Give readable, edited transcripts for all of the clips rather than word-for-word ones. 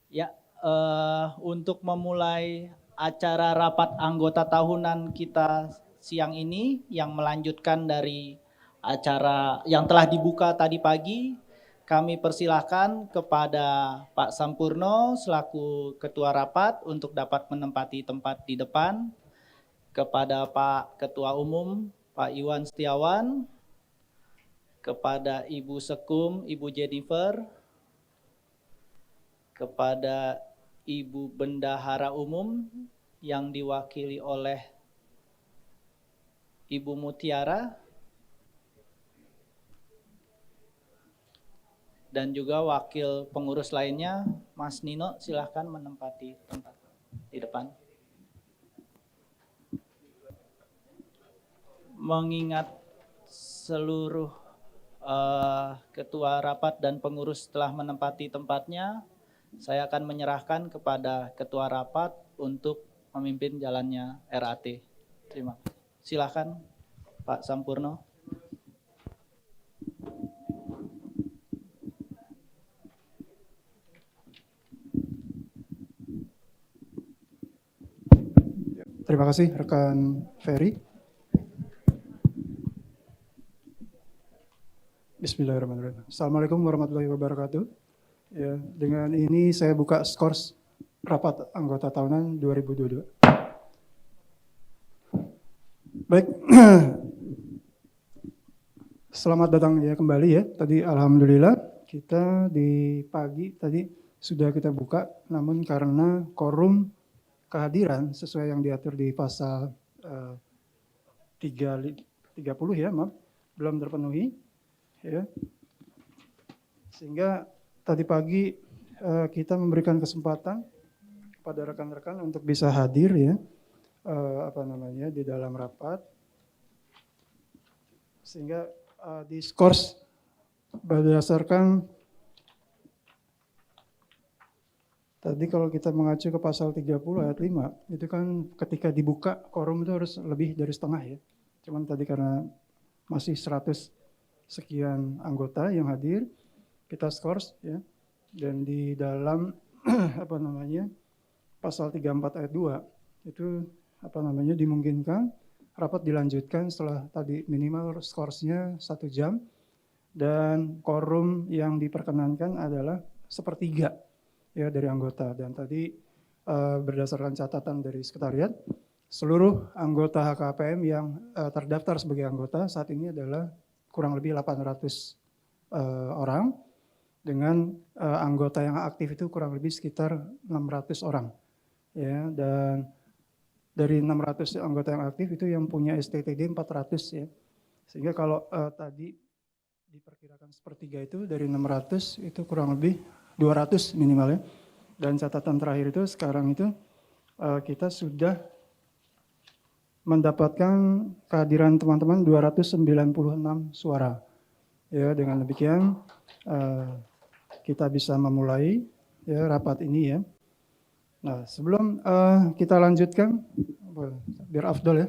Ya, untuk memulai acara rapat anggota tahunan kita siang ini yang melanjutkan dari acara yang telah dibuka tadi pagi, kami persilahkan kepada Pak Sampurno selaku Ketua Rapat untuk dapat menempati tempat di depan, kepada Pak Ketua Umum Pak Iwan Setiawan, kepada Ibu Sekum Ibu Jennifer, kepada Ibu Bendahara Umum yang diwakili oleh Ibu Mutiara, dan juga wakil pengurus lainnya. Mas Nino, silahkan menempati tempat di depan. Mengingat seluruh ketua rapat dan pengurus telah menempati tempatnya, saya akan menyerahkan kepada ketua rapat untuk memimpin jalannya RAT. Terima kasih. Silakan Pak Sampurno. Terima kasih rekan Ferry. Bismillahirrahmanirrahim. Assalamualaikum warahmatullahi wabarakatuh. Ya, dengan ini saya buka skors rapat anggota tahunan 2022. Baik, selamat datang ya kembali ya. Tadi alhamdulillah kita di pagi tadi sudah kita buka, namun karena quorum kehadiran sesuai yang diatur di pasal 30 ya, maaf, belum terpenuhi ya. Sehingga tadi pagi kita memberikan kesempatan kepada rekan-rekan untuk bisa hadir ya, di dalam rapat, sehingga diskors berdasarkan tadi kalau kita mengacu ke pasal 30 ayat 5, itu kan ketika dibuka quorum itu harus lebih dari setengah ya. Cuman tadi karena masih 100 sekian anggota yang hadir, kita skors ya. Dan di dalam pasal 34 ayat 2 itu dimungkinkan rapat dilanjutkan setelah tadi minimal skorsnya 1 jam dan quorum yang diperkenankan adalah 1/3 ya dari anggota. Dan tadi berdasarkan catatan dari sekretariat, seluruh anggota HKPM yang terdaftar sebagai anggota saat ini adalah kurang lebih 800 orang, dengan anggota yang aktif itu kurang lebih sekitar 600 orang. Ya, dan dari 600 anggota yang aktif itu yang punya STTD 400 ya. Sehingga kalau tadi diperkirakan 1/3 itu dari 600 itu kurang lebih 200 minimal ya. Dan catatan terakhir itu sekarang itu kita sudah mendapatkan kehadiran teman-teman 296 suara. Ya, dengan demikian kita bisa memulai ya rapat ini ya. Nah, sebelum kita lanjutkan, biar afdol ya,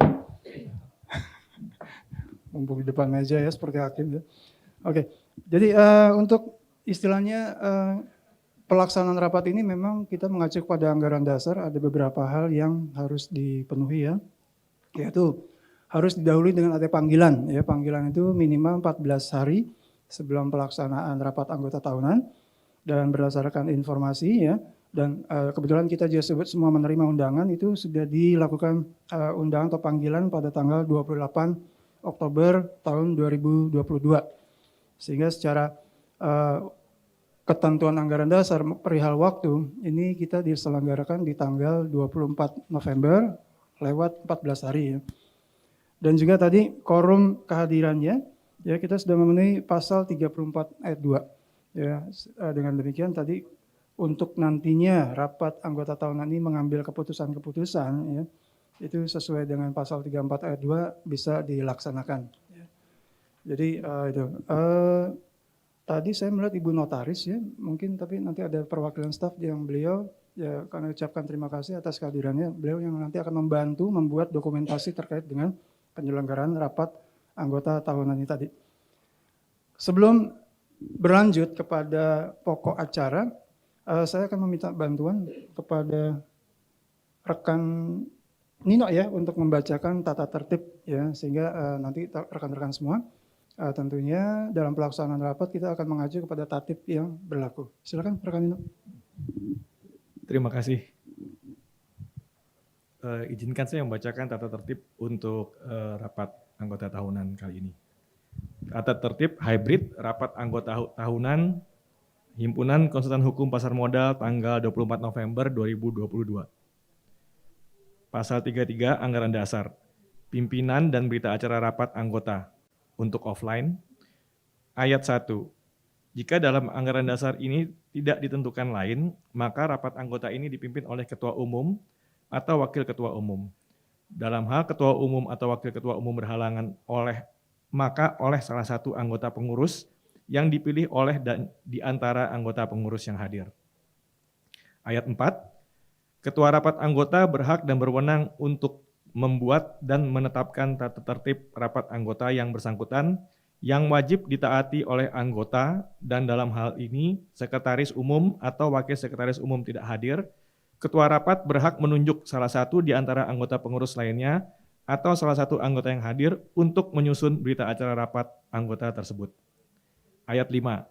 mumpung di depan meja ya seperti hakim ya. Oke, jadi untuk istilahnya pelaksanaan rapat ini memang kita mengacu pada anggaran dasar, ada beberapa hal yang harus dipenuhi ya, yaitu harus didahului dengan ada panggilan ya. Panggilan itu minimal 14 hari sebelum pelaksanaan rapat anggota tahunan, dan berdasarkan informasi ya, dan kebetulan kita juga semua menerima undangan, itu sudah dilakukan undangan atau panggilan pada tanggal 28 Oktober tahun 2022. Sehingga secara ketentuan anggaran dasar perihal waktu ini kita diselenggarakan di tanggal 24 November lewat 14 hari ya. Dan juga tadi quorum kehadirannya ya, kita sudah memenuhi pasal 34 ayat 2 ya. Dengan demikian tadi untuk nantinya rapat anggota tahunan ini mengambil keputusan-keputusan ya, itu sesuai dengan pasal 34 ayat 2 bisa dilaksanakan ya. Jadi itu tadi saya melihat Ibu Notaris ya, mungkin tapi nanti ada perwakilan staf yang beliau ya, kami ucapkan terima kasih atas kehadirannya. Beliau yang nanti akan membantu membuat dokumentasi terkait dengan penyelenggaraan rapat anggota tahunan ini tadi. Sebelum berlanjut kepada pokok acara, Saya akan meminta bantuan kepada rekan Nino ya untuk membacakan tata tertib ya, sehingga nanti rekan-rekan semua tentunya dalam pelaksanaan rapat kita akan mengacu kepada tatib yang berlaku. Silakan rekan Nino. Terima kasih. Izinkan saya membacakan tata tertib untuk rapat anggota tahunan kali ini. Tata tertib hybrid rapat anggota tahunan Himpunan Konsultan Hukum Pasar Modal tanggal 24 November 2022. Pasal 33 Anggaran Dasar. Pimpinan dan berita acara rapat anggota untuk offline. Ayat 1. Jika dalam anggaran dasar ini tidak ditentukan lain, maka rapat anggota ini dipimpin oleh ketua umum atau wakil ketua umum. Dalam hal ketua umum atau wakil ketua umum berhalangan oleh salah satu anggota pengurus yang dipilih oleh dan di antara anggota pengurus yang hadir. Ayat 4. Ketua rapat anggota berhak dan berwenang untuk membuat dan menetapkan tata tertib rapat anggota yang bersangkutan yang wajib ditaati oleh anggota, dan dalam hal ini sekretaris umum atau wakil sekretaris umum tidak hadir, ketua rapat berhak menunjuk salah satu di antara anggota pengurus lainnya atau salah satu anggota yang hadir untuk menyusun berita acara rapat anggota tersebut. Ayat 5.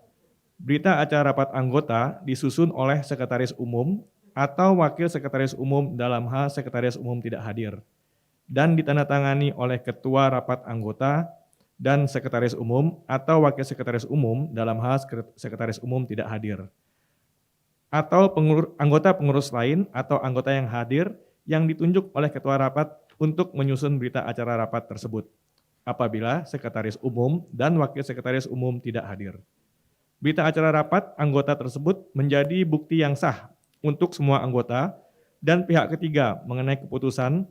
Berita acara rapat anggota disusun oleh sekretaris umum atau wakil sekretaris umum dalam hal sekretaris umum tidak hadir, dan ditandatangani oleh ketua rapat anggota dan sekretaris umum atau wakil sekretaris umum dalam hal sekretaris umum tidak hadir, atau anggota pengurus lain atau anggota yang hadir yang ditunjuk oleh ketua rapat untuk menyusun berita acara rapat tersebut, apabila sekretaris umum dan wakil sekretaris umum tidak hadir. Berita acara rapat anggota tersebut menjadi bukti yang sah untuk semua anggota dan pihak ketiga mengenai keputusan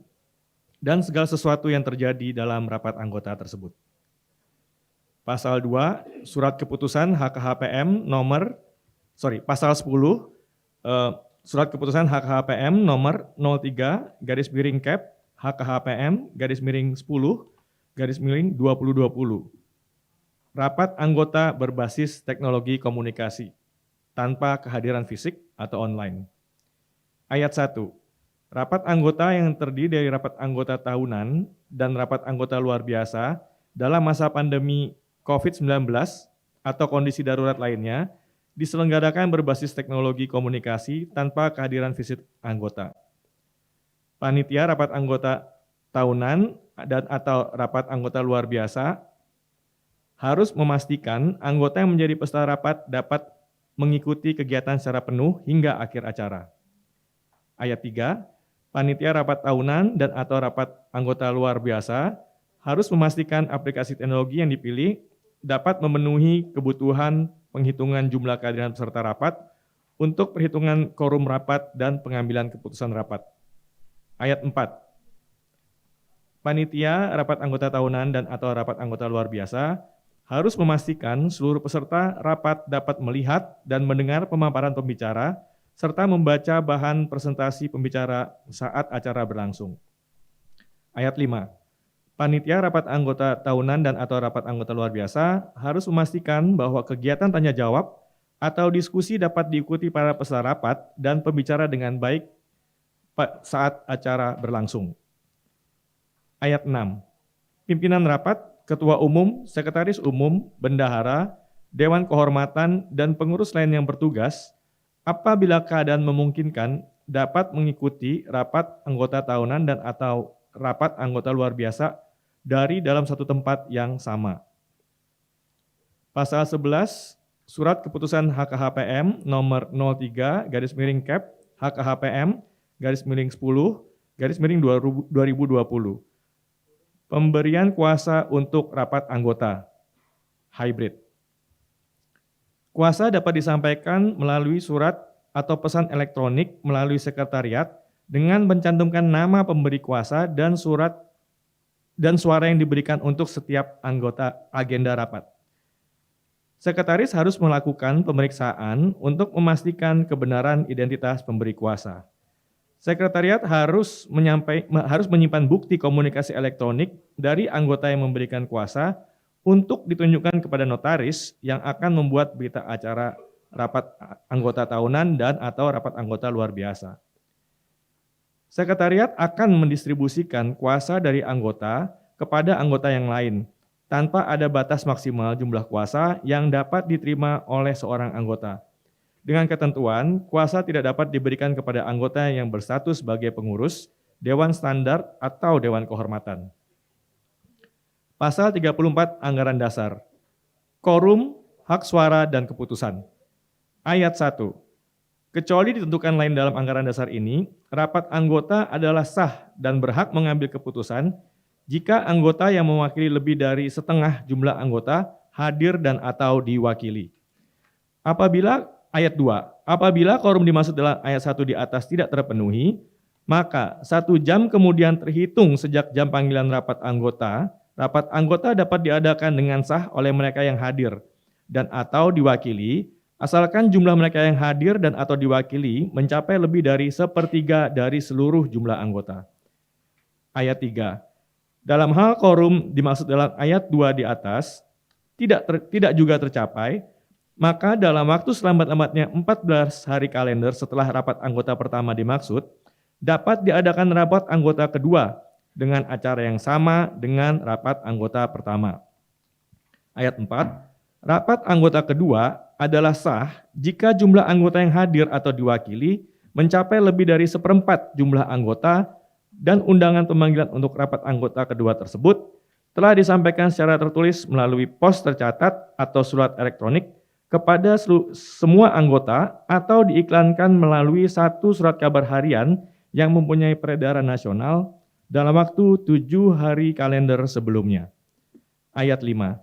dan segala sesuatu yang terjadi dalam rapat anggota tersebut. Pasal 2, Surat Keputusan HKHPM Pasal 10, Surat Keputusan HKHPM nomor 03/Cap HKHPM /10/2020. Rapat anggota berbasis teknologi komunikasi tanpa kehadiran fisik atau online. Ayat 1. Rapat anggota yang terdiri dari rapat anggota tahunan dan rapat anggota luar biasa dalam masa pandemi COVID-19 atau kondisi darurat lainnya diselenggarakan berbasis teknologi komunikasi tanpa kehadiran fisik anggota. Panitia rapat anggota tahunan dan atau rapat anggota luar biasa harus memastikan anggota yang menjadi peserta rapat dapat mengikuti kegiatan secara penuh hingga akhir acara. Ayat 3. Panitia rapat tahunan dan atau rapat anggota luar biasa harus memastikan aplikasi teknologi yang dipilih dapat memenuhi kebutuhan penghitungan jumlah kehadiran peserta rapat untuk perhitungan quorum rapat dan pengambilan keputusan rapat. Ayat 4. Panitia rapat anggota tahunan dan atau rapat anggota luar biasa harus memastikan seluruh peserta rapat dapat melihat dan mendengar pemaparan pembicara serta membaca bahan presentasi pembicara saat acara berlangsung. Ayat 5. Panitia rapat anggota tahunan dan atau rapat anggota luar biasa harus memastikan bahwa kegiatan tanya jawab atau diskusi dapat diikuti para peserta rapat dan pembicara dengan baik saat acara berlangsung. Ayat 6. Pimpinan rapat, ketua umum, sekretaris umum, bendahara, dewan kehormatan, dan pengurus lain yang bertugas apabila keadaan memungkinkan dapat mengikuti rapat anggota tahunan dan atau rapat anggota luar biasa dari dalam satu tempat yang sama. Pasal 11, Surat Keputusan HKHPM nomor 03/Cap HKHPM /10/2020. Pemberian kuasa untuk rapat anggota hybrid. Kuasa dapat disampaikan melalui surat atau pesan elektronik melalui sekretariat dengan mencantumkan nama pemberi kuasa dan suara yang diberikan untuk setiap anggota agenda rapat. Sekretaris harus melakukan pemeriksaan untuk memastikan kebenaran identitas pemberi kuasa. Sekretariat harus menyimpan bukti komunikasi elektronik dari anggota yang memberikan kuasa untuk ditunjukkan kepada notaris yang akan membuat berita acara rapat anggota tahunan dan atau rapat anggota luar biasa. Sekretariat akan mendistribusikan kuasa dari anggota kepada anggota yang lain, tanpa ada batas maksimal jumlah kuasa yang dapat diterima oleh seorang anggota. Dengan ketentuan, kuasa tidak dapat diberikan kepada anggota yang berstatus sebagai pengurus, Dewan Standar, atau Dewan Kehormatan. Pasal 34 Anggaran Dasar. Quorum, hak suara, dan keputusan. Ayat 1. Kecuali ditentukan lain dalam anggaran dasar ini, rapat anggota adalah sah dan berhak mengambil keputusan jika anggota yang mewakili lebih dari setengah jumlah anggota hadir dan atau diwakili. Ayat 2, apabila quorum dimaksud dalam ayat 1 di atas tidak terpenuhi, maka 1 jam kemudian terhitung sejak jam panggilan rapat anggota dapat diadakan dengan sah oleh mereka yang hadir dan atau diwakili, asalkan jumlah mereka yang hadir dan atau diwakili mencapai lebih dari 1/3 dari seluruh jumlah anggota. Ayat 3. Dalam hal quorum dimaksud dalam ayat 2 di atas tidak juga tercapai, maka dalam waktu selambat-lambatnya 14 hari kalender setelah rapat anggota pertama dimaksud, dapat diadakan rapat anggota kedua dengan acara yang sama dengan rapat anggota pertama. Ayat 4. Rapat anggota kedua adalah sah jika jumlah anggota yang hadir atau diwakili mencapai lebih dari 1/4 jumlah anggota dan undangan pemanggilan untuk rapat anggota kedua tersebut telah disampaikan secara tertulis melalui pos tercatat atau surat elektronik kepada semua anggota atau diiklankan melalui satu surat kabar harian yang mempunyai peredaran nasional dalam waktu 7 hari kalender sebelumnya. Ayat 5.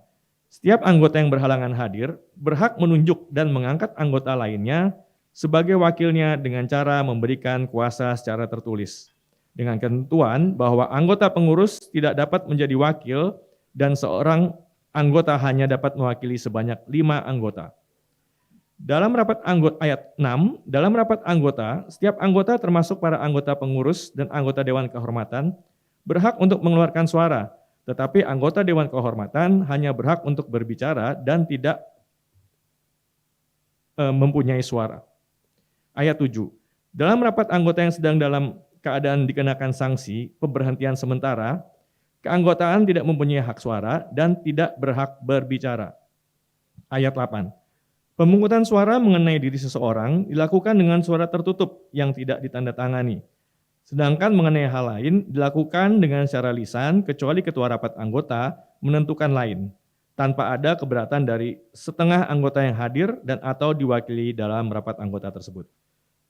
Setiap anggota yang berhalangan hadir berhak menunjuk dan mengangkat anggota lainnya sebagai wakilnya dengan cara memberikan kuasa secara tertulis. Dengan ketentuan bahwa anggota pengurus tidak dapat menjadi wakil dan seorang anggota hanya dapat mewakili sebanyak 5 anggota. Dalam rapat anggota ayat 6, dalam rapat anggota, setiap anggota termasuk para anggota pengurus dan anggota Dewan Kehormatan berhak untuk mengeluarkan suara. Tetapi anggota Dewan Kehormatan hanya berhak untuk berbicara dan tidak mempunyai suara. Ayat 7. Dalam rapat anggota yang sedang dalam keadaan dikenakan sanksi pemberhentian sementara, keanggotaan tidak mempunyai hak suara dan tidak berhak berbicara. Ayat 8. Pemungutan suara mengenai diri seseorang dilakukan dengan suara tertutup yang tidak ditandatangani. Sedangkan mengenai hal lain dilakukan dengan secara lisan kecuali ketua rapat anggota menentukan lain, tanpa ada keberatan dari setengah anggota yang hadir dan atau diwakili dalam rapat anggota tersebut.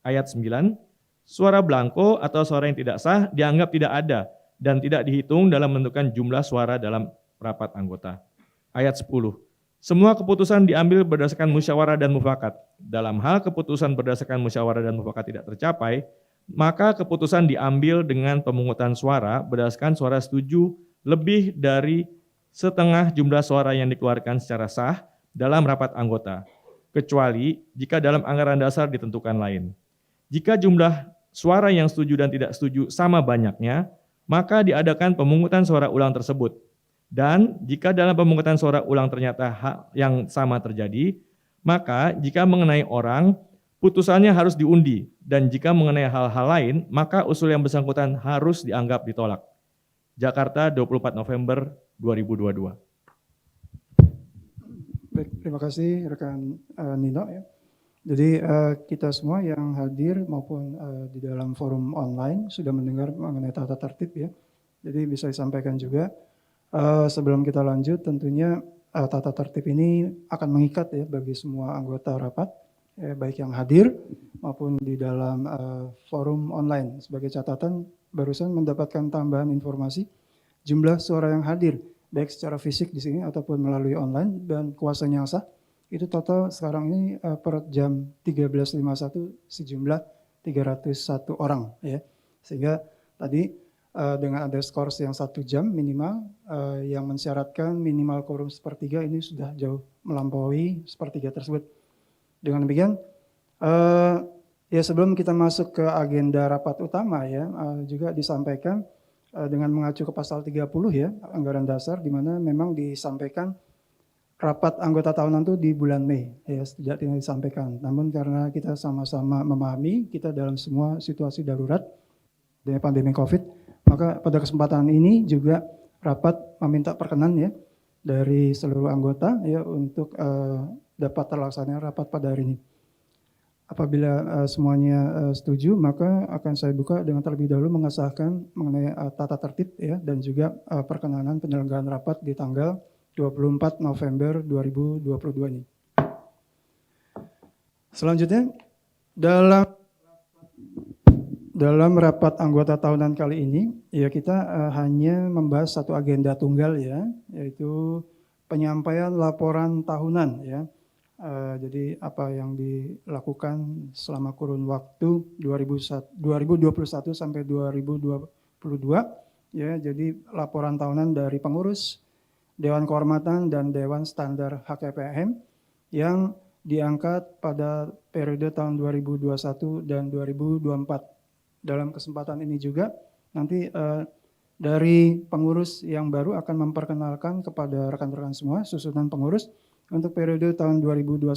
Ayat 9, suara blanko atau suara yang tidak sah dianggap tidak ada dan tidak dihitung dalam menentukan jumlah suara dalam rapat anggota. Ayat 10, semua keputusan diambil berdasarkan musyawarah dan mufakat. Dalam hal keputusan berdasarkan musyawarah dan mufakat tidak tercapai, maka keputusan diambil dengan pemungutan suara berdasarkan suara setuju lebih dari setengah jumlah suara yang dikeluarkan secara sah dalam rapat anggota, kecuali jika dalam anggaran dasar ditentukan lain. Jika jumlah suara yang setuju dan tidak setuju sama banyaknya, maka diadakan pemungutan suara ulang tersebut. Dan jika dalam pemungutan suara ulang ternyata hal yang sama terjadi, maka jika mengenai orang, putusannya harus diundi, dan jika mengenai hal-hal lain, maka usul yang bersangkutan harus dianggap ditolak. Jakarta, 24 November 2022. Baik, terima kasih rekan Nino ya. Jadi kita semua yang hadir maupun di dalam forum online sudah mendengar mengenai tata tertib ya. Jadi bisa disampaikan juga sebelum kita lanjut tentunya tata tertib ini akan mengikat ya bagi semua anggota rapat. Baik yang hadir maupun di dalam forum online. Sebagai catatan, barusan mendapatkan tambahan informasi jumlah suara yang hadir, baik secara fisik di sini ataupun melalui online dan kuasanya yang sah, itu total sekarang ini per jam 13.51 sejumlah 301 orang. Ya. Sehingga tadi dengan ada skors yang 1 jam minimal, yang mensyaratkan minimal quorum 1/3 ini sudah jauh melampaui 1/3 tersebut. Dengan demikian, ya sebelum kita masuk ke agenda rapat utama ya, juga disampaikan dengan mengacu ke pasal 30 ya, anggaran dasar, di mana memang disampaikan rapat anggota tahunan itu di bulan Mei, ya tidak disampaikan. Namun karena kita sama-sama memahami kita dalam semua situasi darurat dengan pandemi COVID, maka pada kesempatan ini juga rapat meminta perkenan ya dari seluruh anggota ya untuk dapat terlaksana rapat pada hari ini. Apabila semuanya setuju, maka akan saya buka dengan terlebih dahulu mengesahkan mengenai tata tertib ya dan juga perkenanan penyelenggaraan rapat di tanggal 24 November 2022 ini. Selanjutnya, dalam rapat anggota tahunan kali ini, ya kita hanya membahas satu agenda tunggal ya, yaitu penyampaian laporan tahunan ya. Jadi apa yang dilakukan selama kurun waktu 2021 sampai 2022 ya. Jadi laporan tahunan dari pengurus Dewan Kehormatan dan Dewan Standar HKPM yang diangkat pada periode tahun 2021 dan 2024. Dalam kesempatan ini juga nanti dari pengurus yang baru akan memperkenalkan kepada rekan-rekan semua susunan pengurus untuk periode tahun 2021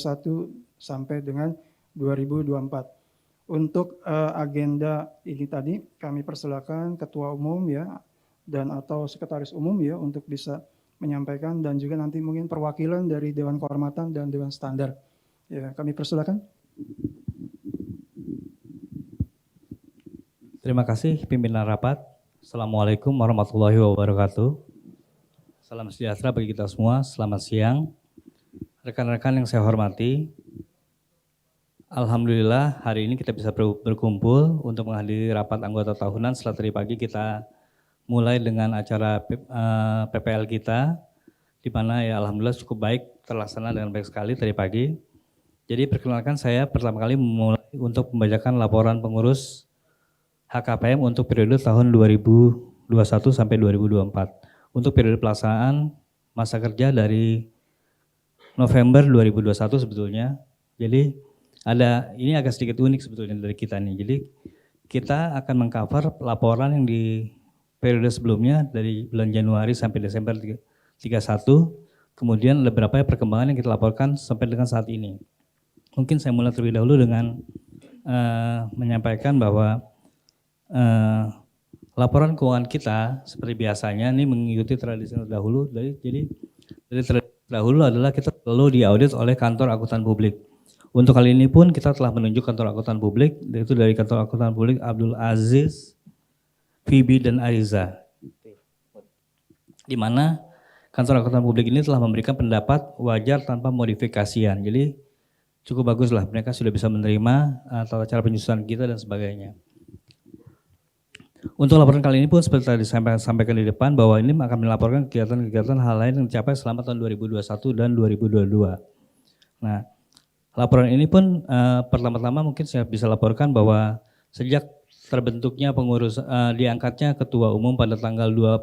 sampai dengan 2024. Untuk agenda ini tadi kami persilakan Ketua Umum ya dan atau Sekretaris Umum ya untuk bisa menyampaikan dan juga nanti mungkin perwakilan dari Dewan Kehormatan dan Dewan Standar. Ya, kami persilakan. Terima kasih pimpinan rapat. Assalamualaikum warahmatullahi wabarakatuh. Salam sejahtera bagi kita semua. Selamat siang. Rekan-rekan yang saya hormati, alhamdulillah hari ini kita bisa berkumpul untuk menghadiri rapat anggota tahunan. Setelah tadi pagi kita mulai dengan acara PPL kita, di mana ya alhamdulillah cukup baik, terlaksana dengan baik sekali tadi pagi. Jadi perkenalkan saya pertama kali memulai untuk membacakan laporan pengurus HKPM untuk periode tahun 2021 sampai 2024. Untuk periode pelaksanaan masa kerja dari November 2021 sebetulnya. Jadi ini agak sedikit unik sebetulnya dari kita nih. Jadi kita akan mengcover laporan yang di periode sebelumnya dari bulan Januari sampai Desember 31. Kemudian ada beberapa perkembangan yang kita laporkan sampai dengan saat ini. Mungkin saya mulai terlebih dahulu dengan menyampaikan bahwa laporan keuangan kita seperti biasanya ini mengikuti tradisi dahulu. Jadi dari tradisi dahulu adalah kita selalu diaudit oleh kantor akuntan publik. Untuk kali ini pun kita telah menunjuk kantor akuntan publik, yaitu dari kantor akuntan publik Abdul Aziz, Fibi dan Ariza. Di mana kantor akuntan publik ini telah memberikan pendapat wajar tanpa modifikasian. Jadi cukup baguslah, mereka sudah bisa menerima tata cara penyusunan kita dan sebagainya. Untuk laporan kali ini pun seperti tadi saya sampaikan di depan bahwa ini akan melaporkan kegiatan-kegiatan hal lain yang dicapai selama tahun 2021 dan 2022. Nah, laporan ini pun pertama-tama mungkin saya bisa laporkan bahwa sejak terbentuknya pengurus diangkatnya Ketua Umum pada tanggal 25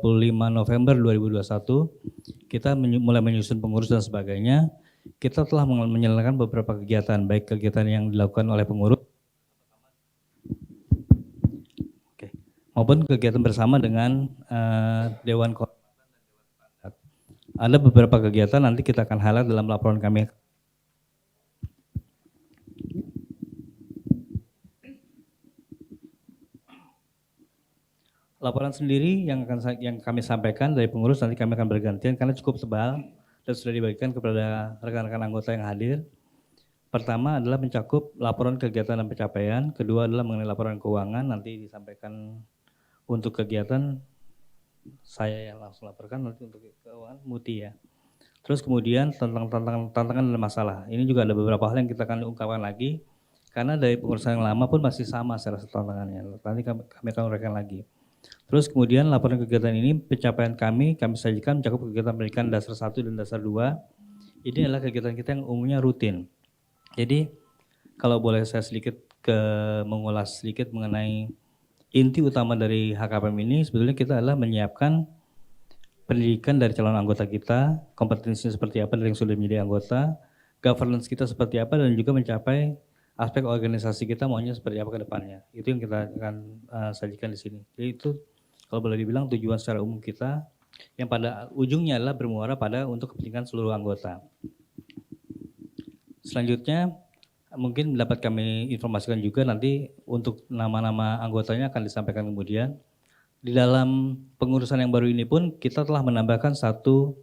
November 2021, kita mulai menyusun pengurus dan sebagainya. Kita telah menyelenggarakan beberapa kegiatan, baik kegiatan yang dilakukan oleh pengurus maupun kegiatan bersama dengan Dewan Kehormatan dan Dewan Standar. Ada beberapa kegiatan nanti kita akan highlight dalam laporan kami. Laporan sendiri yang kami sampaikan dari pengurus nanti kami akan bergantian karena cukup tebal dan sudah dibagikan kepada rekan-rekan anggota yang hadir. Pertama adalah mencakup laporan kegiatan dan pencapaian, kedua adalah mengenai laporan keuangan, nanti disampaikan untuk kegiatan saya yang langsung laporkan, nanti untuk keuangan Muti ya. Terus kemudian tentang tantangan dan masalah, ini juga ada beberapa hal yang kita akan ungkapkan lagi, karena dari pengurusan yang lama pun masih sama secara tantangannya, nanti kami akan uraikan lagi. Terus kemudian laporan kegiatan ini, pencapaian kami sajikan mencakup kegiatan pendidikan dasar 1 dan dasar 2, ini adalah kegiatan kita yang umumnya rutin. Jadi kalau boleh saya sedikit mengulas sedikit mengenai inti utama dari HKPM ini, sebetulnya kita adalah menyiapkan pendidikan dari calon anggota kita, kompetensinya seperti apa dari yang sudah menjadi anggota, governance kita seperti apa, dan juga mencapai aspek organisasi kita maunya seperti apa ke depannya. Itu yang kita akan sajikan di sini. Jadi itu kalau boleh dibilang tujuan secara umum kita yang pada ujungnya adalah bermuara pada untuk kepentingan seluruh anggota. Selanjutnya mungkin dapat kami informasikan juga nanti untuk nama-nama anggotanya akan disampaikan kemudian. Di dalam pengurusan yang baru ini pun kita telah menambahkan satu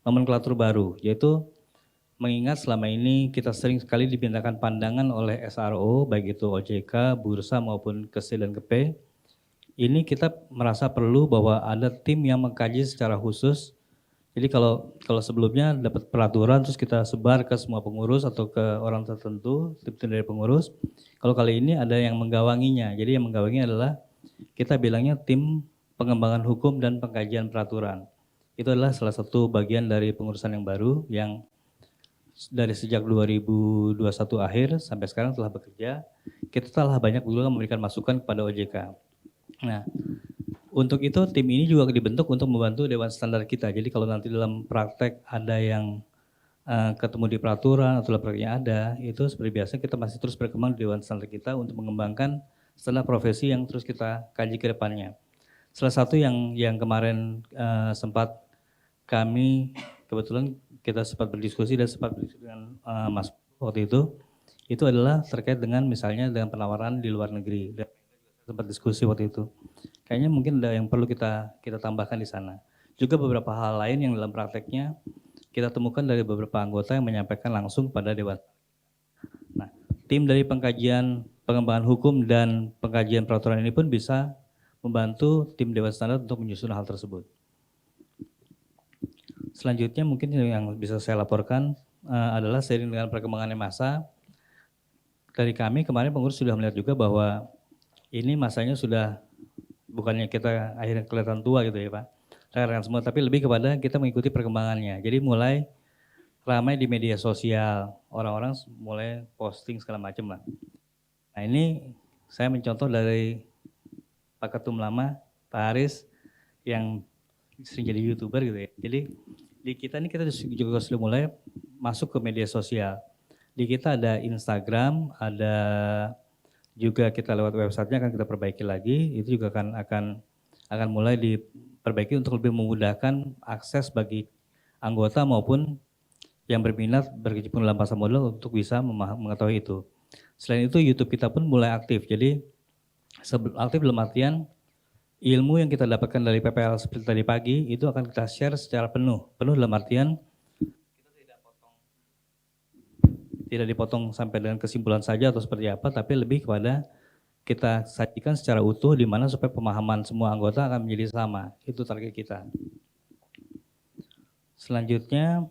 nomenklatur baru, yaitu mengingat selama ini kita sering sekali dipindahkan pandangan oleh SRO, baik itu OJK, Bursa maupun ke C dan ke P. Ini kita merasa perlu bahwa ada tim yang mengkaji secara khusus. Jadi kalau sebelumnya dapat peraturan terus kita sebar ke semua pengurus atau ke orang tertentu, tim dari pengurus. Kalau kali ini ada yang menggawanginya. Jadi yang menggawangi adalah kita bilangnya tim pengembangan hukum dan pengkajian peraturan. Itu adalah salah satu bagian dari pengurusan yang baru yang dari sejak 2021 akhir sampai sekarang telah bekerja. Kita telah banyak juga memberikan masukan kepada OJK. Nah, untuk itu tim ini juga dibentuk untuk membantu Dewan Standar kita. Jadi kalau nanti dalam praktek ada yang ketemu di peraturan atau dalam prakteknya ada, itu seperti biasa kita masih terus berkembang di Dewan Standar kita untuk mengembangkan standar profesi yang terus kita kaji ke depannya. Salah satu yang kemarin sempat kami kebetulan kita sempat berdiskusi dan sempat berdiskusi dengan Mas waktu itu adalah terkait dengan misalnya dengan penawaran di luar negeri. Dan sempat diskusi waktu itu. Kayaknya mungkin ada yang perlu kita tambahkan di sana. Juga beberapa hal lain yang dalam prakteknya kita temukan dari beberapa anggota yang menyampaikan langsung kepada Dewan. Nah, tim dari pengkajian pengembangan hukum dan pengkajian peraturan ini pun bisa membantu tim Dewan Standar untuk menyusun hal tersebut. Selanjutnya mungkin yang bisa saya laporkan adalah seiring dengan perkembangannya masa, dari kami kemarin pengurus sudah melihat juga bahwa ini masanya sudah bukannya kita akhirnya kelihatan tua gitu ya Pak, rekan-rekan semua, tapi lebih kepada kita mengikuti perkembangannya. Jadi mulai ramai di media sosial, orang-orang mulai posting segala macam lah. Nah ini saya mencontoh dari Pak Ketum lama, Pak Haris, yang sering jadi YouTuber gitu ya. Jadi di kita ini kita juga sudah mulai masuk ke media sosial. Di kita ada Instagram, ada juga kita lewat websitenya akan kita perbaiki lagi, itu juga akan mulai diperbaiki untuk lebih memudahkan akses bagi anggota maupun yang berminat berkecimpung dalam pasar modal untuk bisa mengetahui itu. Selain itu YouTube kita pun mulai aktif, jadi aktif dalam artian ilmu yang kita dapatkan dari PPL seperti tadi pagi itu akan kita share secara penuh dalam artian tidak dipotong sampai dengan kesimpulan saja atau seperti apa, tapi lebih kepada kita sajikan secara utuh di mana supaya pemahaman semua anggota akan menjadi sama. Itu target kita. Selanjutnya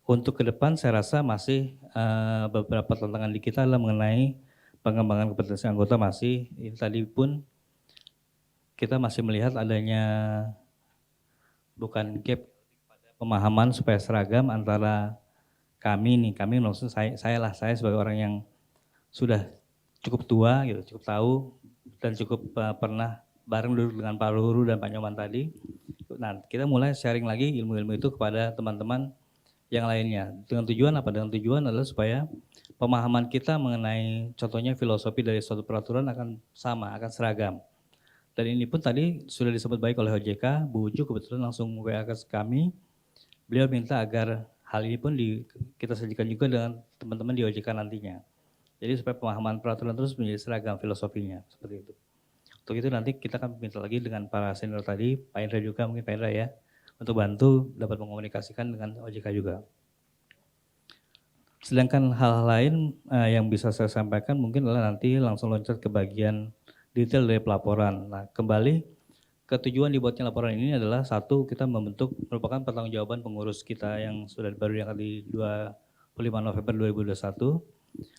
untuk ke depan saya rasa masih beberapa tantangan di kita adalah mengenai pengembangan kompetensi anggota masih. Ini tadi pun kita masih melihat adanya bukan gap pemahaman supaya seragam antara kami maksudnya saya sebagai orang yang sudah cukup tua gitu, cukup tahu dan cukup pernah bareng duduk dengan Pak Luhuru dan Pak Nyoman tadi. Nah, kita mulai sharing lagi ilmu-ilmu itu kepada teman-teman yang lainnya. Dengan tujuan apa? Dengan tujuan adalah supaya pemahaman kita mengenai contohnya filosofi dari suatu peraturan akan sama, akan seragam. Dan ini pun tadi sudah disebut baik oleh OJK, Bu Ucu kebetulan langsung WA ke kami. Beliau minta agar hal ini pun kita sajikan juga dengan teman-teman di OJK nantinya. Jadi supaya pemahaman peraturan terus menjadi seragam filosofinya, seperti itu. Untuk itu nanti kita akan minta lagi dengan para senior tadi, Pak Indra juga mungkin Pak Indra ya, untuk bantu dapat mengkomunikasikan dengan OJK juga. Sedangkan hal-hal lain yang bisa saya sampaikan mungkin adalah nanti langsung loncat ke bagian detail dari pelaporan. Nah kembali, ketujuan dibuatnya laporan ini adalah satu, kita merupakan pertanggungjawaban pengurus kita yang sudah baru diangkat di 25 November 2021.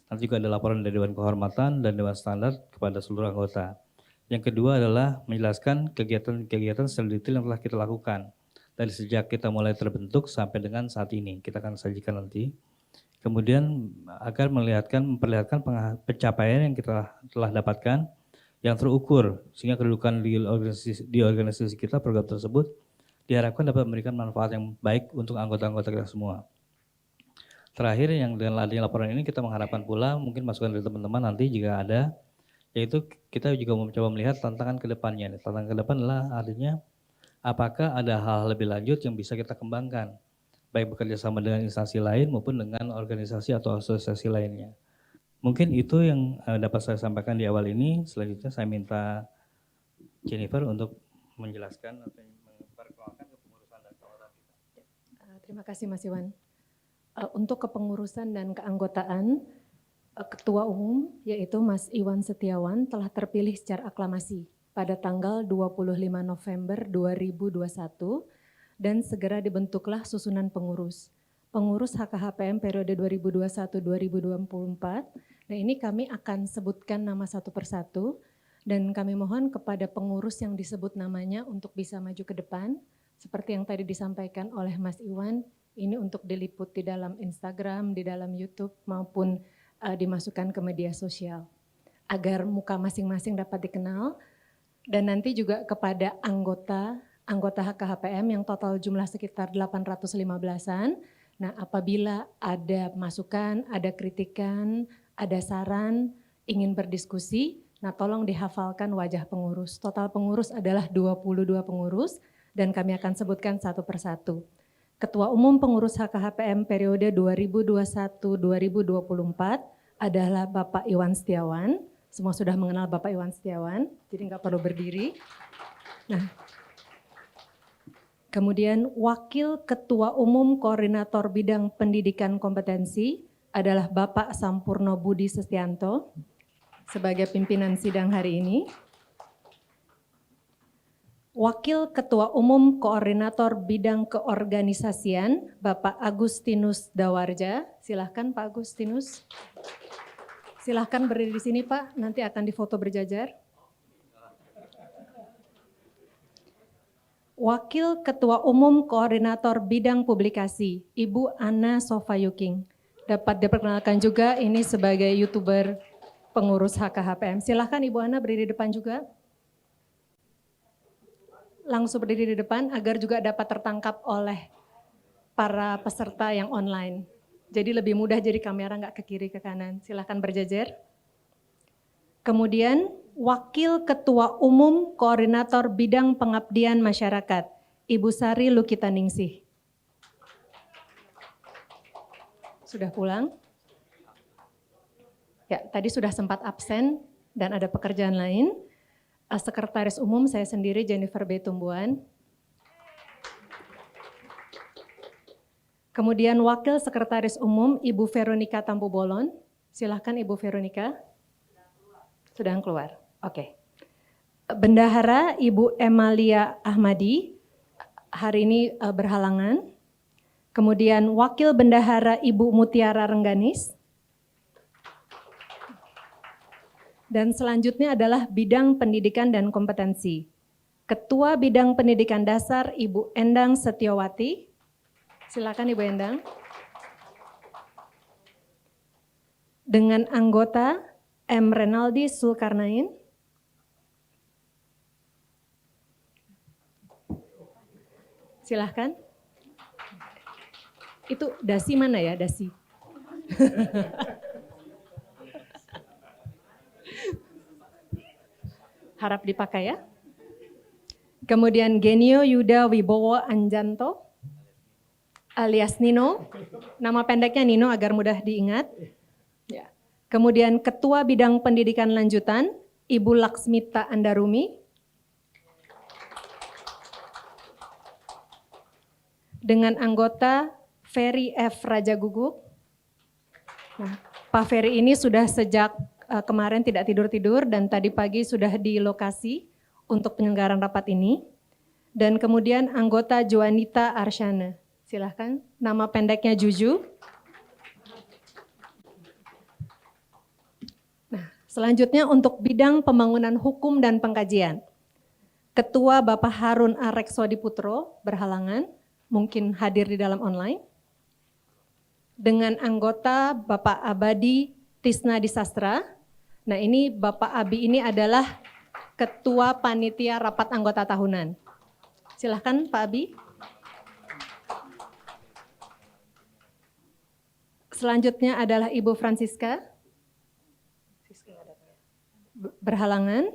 Nanti juga ada laporan dari Dewan Kehormatan dan Dewan Standar kepada seluruh anggota. Yang kedua adalah menjelaskan kegiatan-kegiatan secara detail yang telah kita lakukan. Dari sejak kita mulai terbentuk sampai dengan saat ini, kita akan sajikan nanti. Kemudian agar memperlihatkan pencapaian yang kita telah dapatkan, yang terukur sehingga kedudukan di organisasi kita program tersebut diharapkan dapat memberikan manfaat yang baik untuk anggota-anggota kita semua. Terakhir yang dengan adanya laporan ini kita mengharapkan pula mungkin masukan dari teman-teman nanti jika ada yaitu kita juga mau mencoba melihat tantangan ke depannya. Tantangan ke depan adalah artinya apakah ada hal lebih lanjut yang bisa kita kembangkan, baik bekerja sama dengan instansi lain maupun dengan organisasi atau asosiasi lainnya. Mungkin itu yang dapat saya sampaikan di awal ini. Selanjutnya saya minta Jennifer untuk menjelaskan atau memperkenalkan kepengurusan dan keanggotaan kita. Terima kasih Mas Iwan. Untuk kepengurusan dan keanggotaan, Ketua Umum yaitu Mas Iwan Setiawan telah terpilih secara aklamasi pada tanggal 25 November 2021 dan segera dibentuklah susunan pengurus. Pengurus HKHPM periode 2021-2024. Nah ini kami akan sebutkan nama satu persatu dan kami mohon kepada pengurus yang disebut namanya untuk bisa maju ke depan. Seperti yang tadi disampaikan oleh Mas Iwan, ini untuk diliput di dalam Instagram, di dalam YouTube maupun dimasukkan ke media sosial. Agar muka masing-masing dapat dikenal dan nanti juga kepada anggota HKHPM yang total jumlah sekitar 815-an. Nah apabila ada masukan, ada kritikan, ada saran, ingin berdiskusi, nah tolong dihafalkan wajah pengurus. Total pengurus adalah 22 pengurus dan kami akan sebutkan satu persatu. Ketua Umum Pengurus HKHPM periode 2021-2024 adalah Bapak Iwan Setiawan. Semua sudah mengenal Bapak Iwan Setiawan, jadi nggak perlu berdiri. Nah, kemudian Wakil Ketua Umum Koordinator Bidang Pendidikan Kompetensi adalah Bapak Sampurno Budi Sestianto sebagai pimpinan sidang hari ini. Wakil Ketua Umum Koordinator Bidang Keorganisasian Bapak Agustinus Dawarja. Silahkan Pak Agustinus. Silahkan berdiri di sini Pak, nanti akan difoto berjajar. Wakil Ketua Umum Koordinator Bidang Publikasi, Ibu Ana Sofayuking. Dapat diperkenalkan juga ini sebagai YouTuber pengurus HKHPM. Silahkan Ibu Ana berdiri di depan juga. Langsung berdiri di depan agar juga dapat tertangkap oleh para peserta yang online. Jadi lebih mudah jadi kamera nggak ke kiri ke kanan. Silahkan berjajar. Kemudian Wakil Ketua Umum Koordinator Bidang Pengabdian Masyarakat, Ibu Sari Lukitaningsih. Sudah pulang? Ya, tadi sudah sempat absen dan ada pekerjaan lain. Sekretaris Umum saya sendiri Jennifer B. Tumbuhan. Kemudian Wakil Sekretaris Umum Ibu Veronica Tampu Bolon. Silahkan Ibu Veronica. Sudah keluar. Oke. Bendahara Ibu Emalia Ahmadi hari ini berhalangan. Kemudian Wakil Bendahara Ibu Mutiara Rengganis. Dan selanjutnya adalah Bidang Pendidikan dan Kompetensi. Ketua Bidang Pendidikan Dasar Ibu Endang Setiawati. Silakan Ibu Endang. Dengan anggota M. Renaldi Zulkarnain. Silahkan. Itu dasi mana ya, dasi? Harap dipakai ya. Kemudian Genio Yuda Wibowo Anjanto alias Nino. Nama pendeknya Nino agar mudah diingat. Ya. Kemudian Ketua Bidang Pendidikan Lanjutan Ibu Laksmita Andarumi. Dengan anggota Ferry F. Rajaguguk. Nah, Pak Ferry ini sudah sejak kemarin tidak tidur-tidur dan tadi pagi sudah di lokasi untuk penyelenggaraan rapat ini. Dan kemudian anggota Juanita Arsyana. Silahkan, nama pendeknya Juju. Nah, selanjutnya untuk bidang pembangunan hukum dan pengkajian. Ketua Bapak Harun Areksodi Putro berhalangan, mungkin hadir di dalam online. Dengan anggota Bapak Abadi Tisna Disastra. Nah ini Bapak Abi ini adalah Ketua Panitia Rapat Anggota Tahunan. Silahkan Pak Abi. Selanjutnya adalah Ibu Francisca. berhalangan.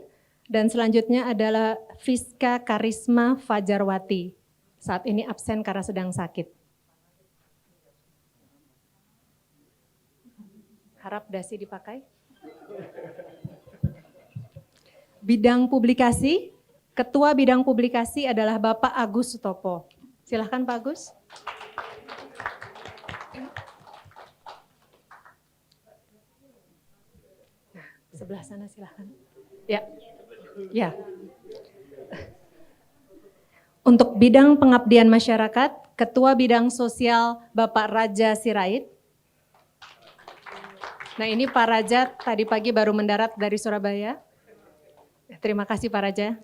Dan selanjutnya adalah Friska Karisma Fajarwati. Saat ini absen karena sedang sakit. Harap dasi dipakai. Bidang publikasi, Ketua Bidang Publikasi adalah Bapak Agus Sutopo. Silahkan Pak Agus. Nah, sebelah sana silahkan. Ya. Ya. Untuk bidang pengabdian masyarakat, Ketua Bidang Sosial Bapak Raja Sirait. Nah ini Pak Raja tadi pagi baru mendarat dari Surabaya. Terima kasih Pak Raja.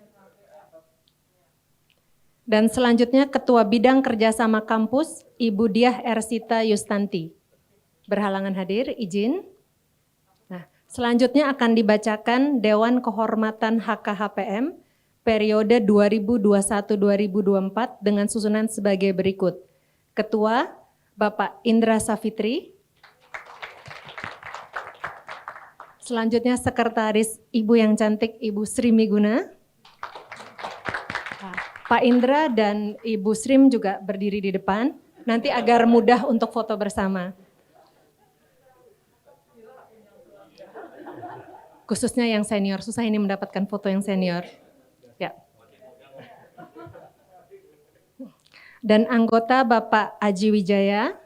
Dan selanjutnya Ketua Bidang Kerjasama Kampus, Ibu Diah Ersita Yustanti. Berhalangan hadir, izin. Nah, selanjutnya akan dibacakan Dewan Kehormatan HKHPM periode 2021-2024 dengan susunan sebagai berikut. Ketua, Bapak Indra Safitri. Selanjutnya Sekretaris Ibu yang cantik, Ibu Sri Miguna. Pak Indra dan Ibu Srim juga berdiri di depan, nanti agar mudah untuk foto bersama. Khususnya yang senior, susah ini mendapatkan foto yang senior. Ya. Dan anggota Bapak Aji Wijaya,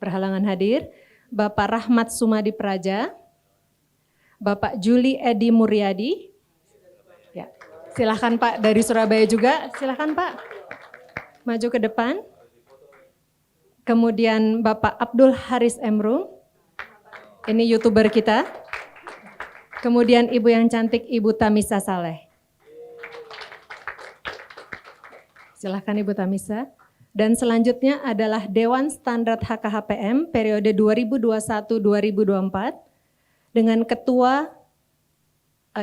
berhalangan hadir, Bapak Rahmat Sumadi Praja, Bapak Juli Edi Muryadi. Ya. Silahkan Pak dari Surabaya juga, silahkan Pak maju ke depan. Kemudian Bapak Abdul Haris Emrum, ini YouTuber kita. Kemudian Ibu yang cantik Ibu Tamisa Saleh. Silahkan Ibu Tamisa. Dan selanjutnya adalah Dewan Standar HKHPM periode 2021-2024 dengan Ketua,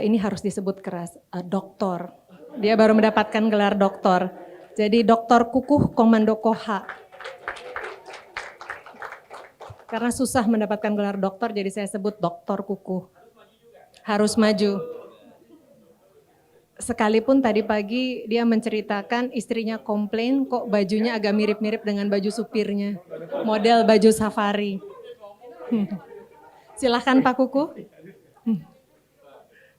ini harus disebut keras, doktor. Dia baru mendapatkan gelar doktor. Jadi Dr. Kukuh Komando Koha. Karena susah mendapatkan gelar doktor, jadi saya sebut Dr. Kukuh. Harus maju. Sekalipun tadi pagi dia menceritakan istrinya komplain kok bajunya agak mirip-mirip dengan baju supirnya. Model baju safari. Silahkan Pak Kukuh.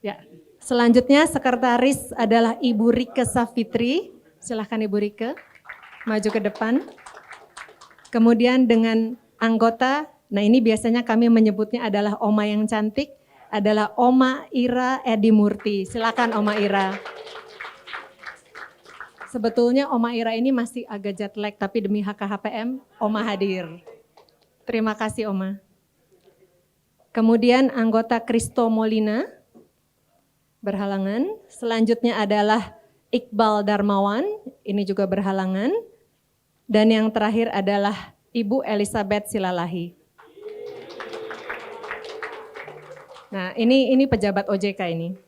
Ya. Selanjutnya sekretaris adalah Ibu Rike Safitri. Silahkan Ibu Rike maju ke depan. Kemudian dengan anggota, nah ini biasanya kami menyebutnya adalah Oma yang cantik, adalah Oma Ira Edi Murti. Silakan Oma Ira. Sebetulnya Oma Ira ini masih agak jet lag, tapi demi HKHPM, Oma hadir. Terima kasih Oma. Kemudian anggota Kristo Molina, berhalangan. Selanjutnya adalah Iqbal Darmawan, ini juga berhalangan. Dan yang terakhir adalah Ibu Elizabeth Silalahi. Nah, ini pejabat OJK ini.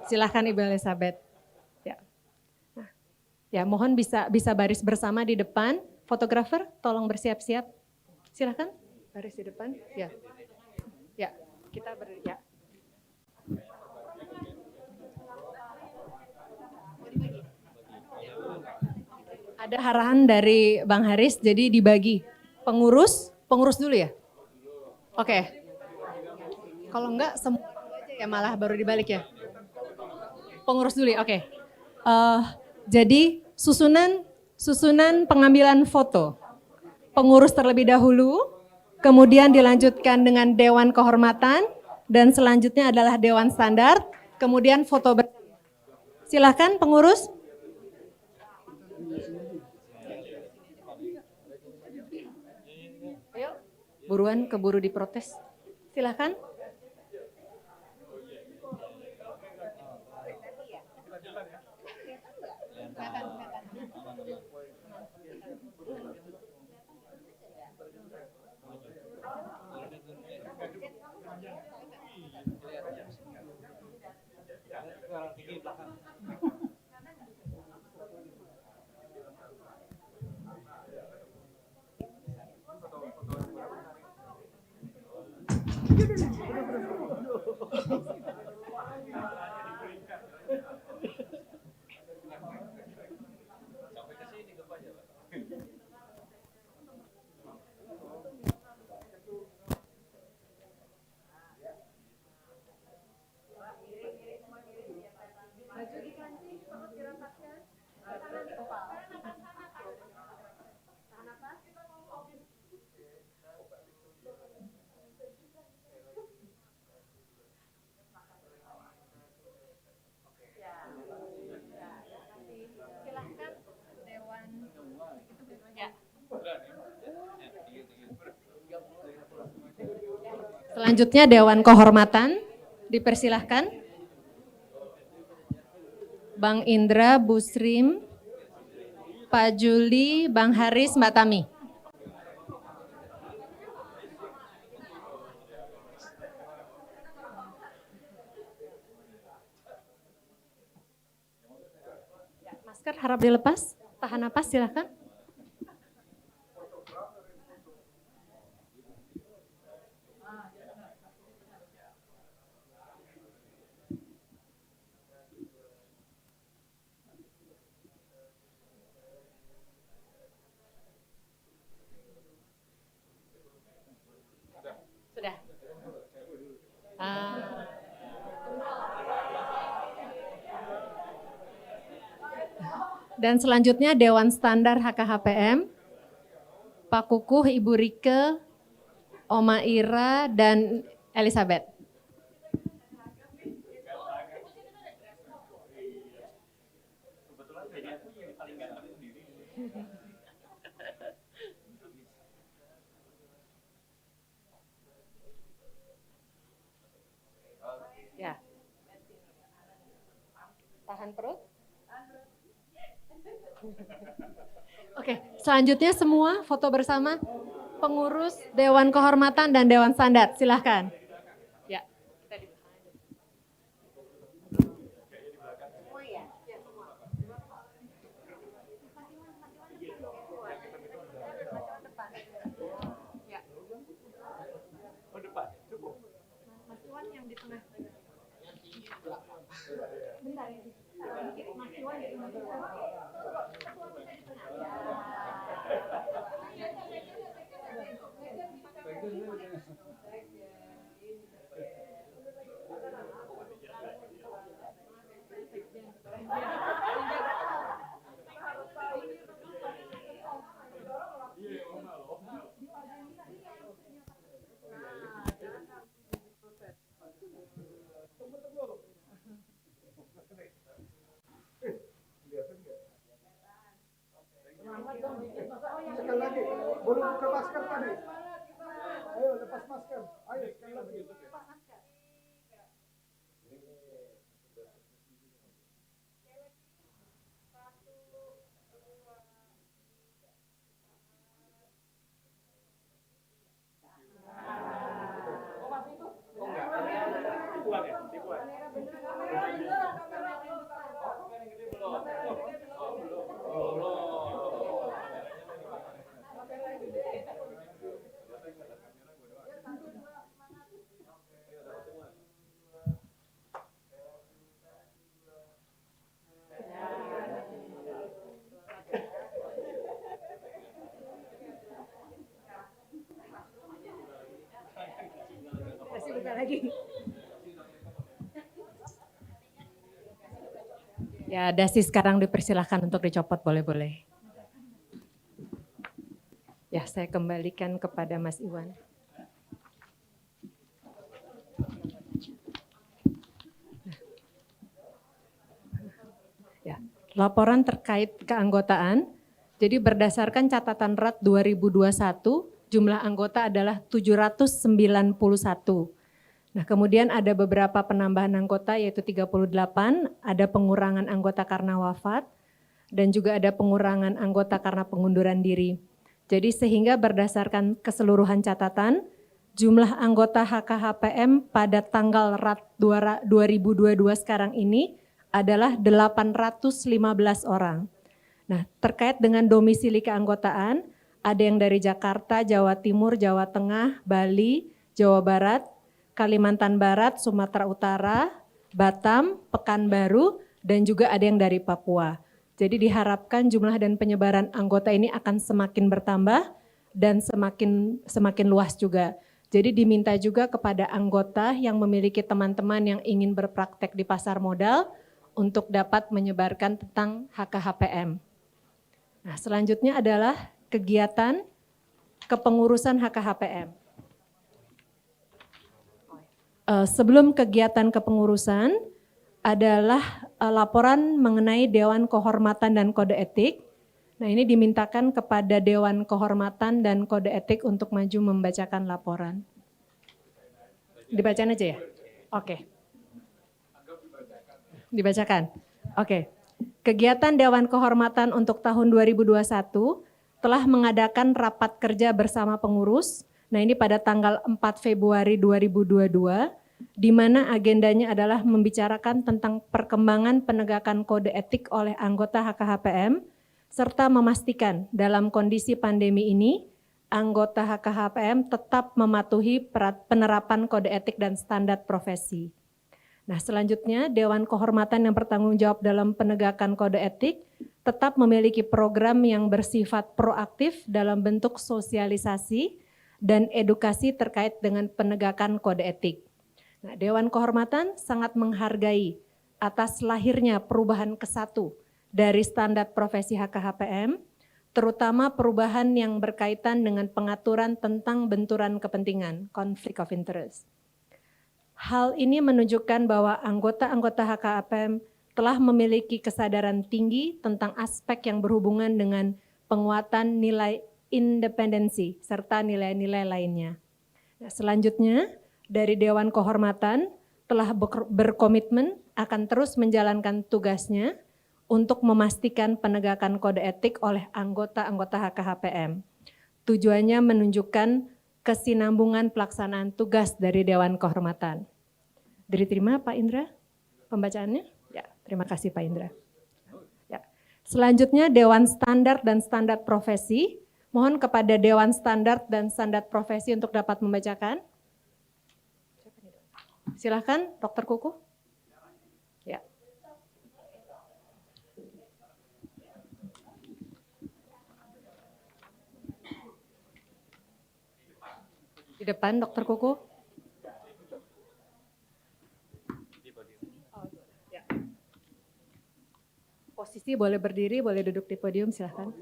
Silahkan Ibu Elizabeth. Ya, nah, ya mohon bisa baris bersama di depan. Fotografer, tolong bersiap-siap. Silahkan baris di depan. Ya, ya kita ya. Ada arahan dari Bang Haris, jadi dibagi. Pengurus dulu ya. Oke. Kalau enggak semua aja ya, malah baru dibalik ya. Pengurus dulu ya, oke. Jadi susunan pengambilan foto. Pengurus terlebih dahulu, kemudian dilanjutkan dengan Dewan Kehormatan, dan selanjutnya adalah Dewan Standar, kemudian foto bersama. Silakan pengurus. Ayo, buruan keburu diprotes. Silakan. Selanjutnya Dewan Kehormatan, dipersilahkan. Bang Indra, Bu Srim, Pak Juli, Bang Haris, Mbak Tami. Masker harap dilepas, tahan napas silakan. Sudah. Dan selanjutnya Dewan Standar HKHPM, Pak Kukuh, Ibu Rike, Oma Ira, dan Elizabeth. Ya. Tahan perut. Oke, selanjutnya semua foto bersama pengurus Dewan Kehormatan dan Dewan Standar, silahkan. Ya. Mas Iwan yang di tengah. Bentar ya. Mas Iwan di tengah. Sekali lagi, belum buka masker tadi. Ayo lepas masker. Ayo sekali lagi. Ya, dasi sekarang dipersilahkan untuk dicopot, boleh-boleh. Ya, saya kembalikan kepada Mas Iwan. Ya, laporan terkait keanggotaan. Jadi berdasarkan catatan RAT 2021, jumlah anggota adalah 791. Nah, kemudian ada beberapa penambahan anggota yaitu 38, ada pengurangan anggota karena wafat, dan juga ada pengurangan anggota karena pengunduran diri. Jadi sehingga berdasarkan keseluruhan catatan, jumlah anggota HKHPM pada tanggal RAT 2022 sekarang ini adalah 815 orang. Nah, terkait dengan domisili keanggotaan, ada yang dari Jakarta, Jawa Timur, Jawa Tengah, Bali, Jawa Barat, Kalimantan Barat, Sumatera Utara, Batam, Pekanbaru, dan juga ada yang dari Papua. Jadi diharapkan jumlah dan penyebaran anggota ini akan semakin bertambah dan semakin luas juga. Jadi diminta juga kepada anggota yang memiliki teman-teman yang ingin berpraktek di pasar modal untuk dapat menyebarkan tentang HKHPM. Nah, selanjutnya adalah kegiatan kepengurusan HKHPM. Sebelum kegiatan kepengurusan adalah laporan mengenai Dewan Kehormatan dan Kode Etik. Nah, ini dimintakan kepada Dewan Kehormatan dan Kode Etik untuk maju membacakan laporan. Dibacakan aja ya? Oke. Dibacakan? Oke. Kegiatan Dewan Kehormatan untuk tahun 2021 telah mengadakan rapat kerja bersama pengurus. Nah, ini pada tanggal 4 Februari 2022, di mana agendanya adalah membicarakan tentang perkembangan penegakan kode etik oleh anggota HKHPM, serta memastikan dalam kondisi pandemi ini, anggota HKHPM tetap mematuhi penerapan kode etik dan standar profesi. Nah, selanjutnya Dewan Kehormatan yang bertanggung jawab dalam penegakan kode etik tetap memiliki program yang bersifat proaktif dalam bentuk sosialisasi dan edukasi terkait dengan penegakan kode etik. Nah, Dewan Kehormatan sangat menghargai atas lahirnya perubahan ke-1 dari standar profesi HKHPM, terutama perubahan yang berkaitan dengan pengaturan tentang benturan kepentingan, conflict of interest. Hal ini menunjukkan bahwa anggota-anggota HKHPM telah memiliki kesadaran tinggi tentang aspek yang berhubungan dengan penguatan nilai independensi serta nilai-nilai lainnya. Nah, selanjutnya, dari Dewan Kehormatan telah berkomitmen akan terus menjalankan tugasnya untuk memastikan penegakan kode etik oleh anggota-anggota HKHPM. Tujuannya menunjukkan kesinambungan pelaksanaan tugas dari Dewan Kehormatan. Diterima Pak Indra pembacaannya? Ya, terima kasih Pak Indra. Ya. Selanjutnya Dewan Standar dan Standar Profesi. Mohon kepada Dewan Standar dan Standar Profesi untuk dapat membacakan. Silakan, Dr. Kuku. Ya. Di depan, Dr. Kuku. Posisi boleh berdiri, boleh duduk di podium, silakan.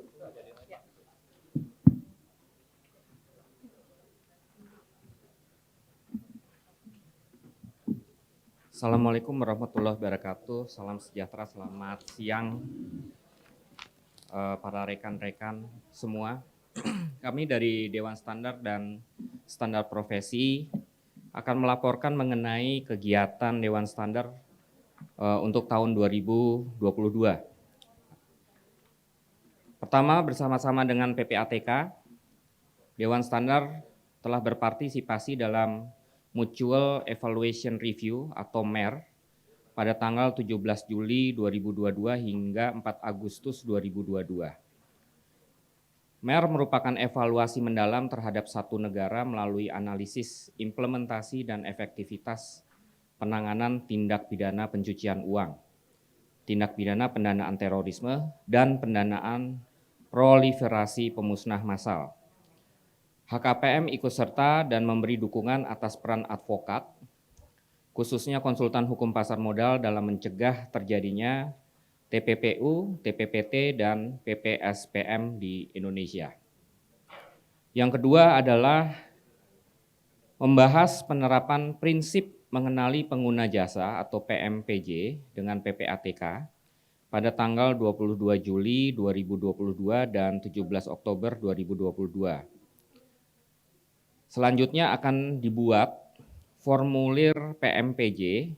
Assalamualaikum warahmatullahi wabarakatuh. Salam sejahtera, selamat siang para rekan-rekan semua. Kami dari Dewan Standar dan Standar Profesi akan melaporkan mengenai kegiatan Dewan Standar untuk tahun 2022. Pertama, bersama-sama dengan PPATK, Dewan Standar telah berpartisipasi dalam Mutual Evaluation Review atau MER pada tanggal 17 Juli 2022 hingga 4 Agustus 2022. MER merupakan evaluasi mendalam terhadap satu negara melalui analisis implementasi dan efektivitas penanganan tindak pidana pencucian uang, tindak pidana pendanaan terorisme, dan pendanaan proliferasi pemusnah massal. HKPM ikut serta dan memberi dukungan atas peran advokat, khususnya konsultan hukum pasar modal dalam mencegah terjadinya TPPU, TPPT, dan PPSPM di Indonesia. Yang kedua adalah membahas penerapan prinsip mengenali pengguna jasa atau PMPJ dengan PPATK pada tanggal 22 Juli 2022 dan 17 Oktober 2022. Selanjutnya akan dibuat formulir PMPJ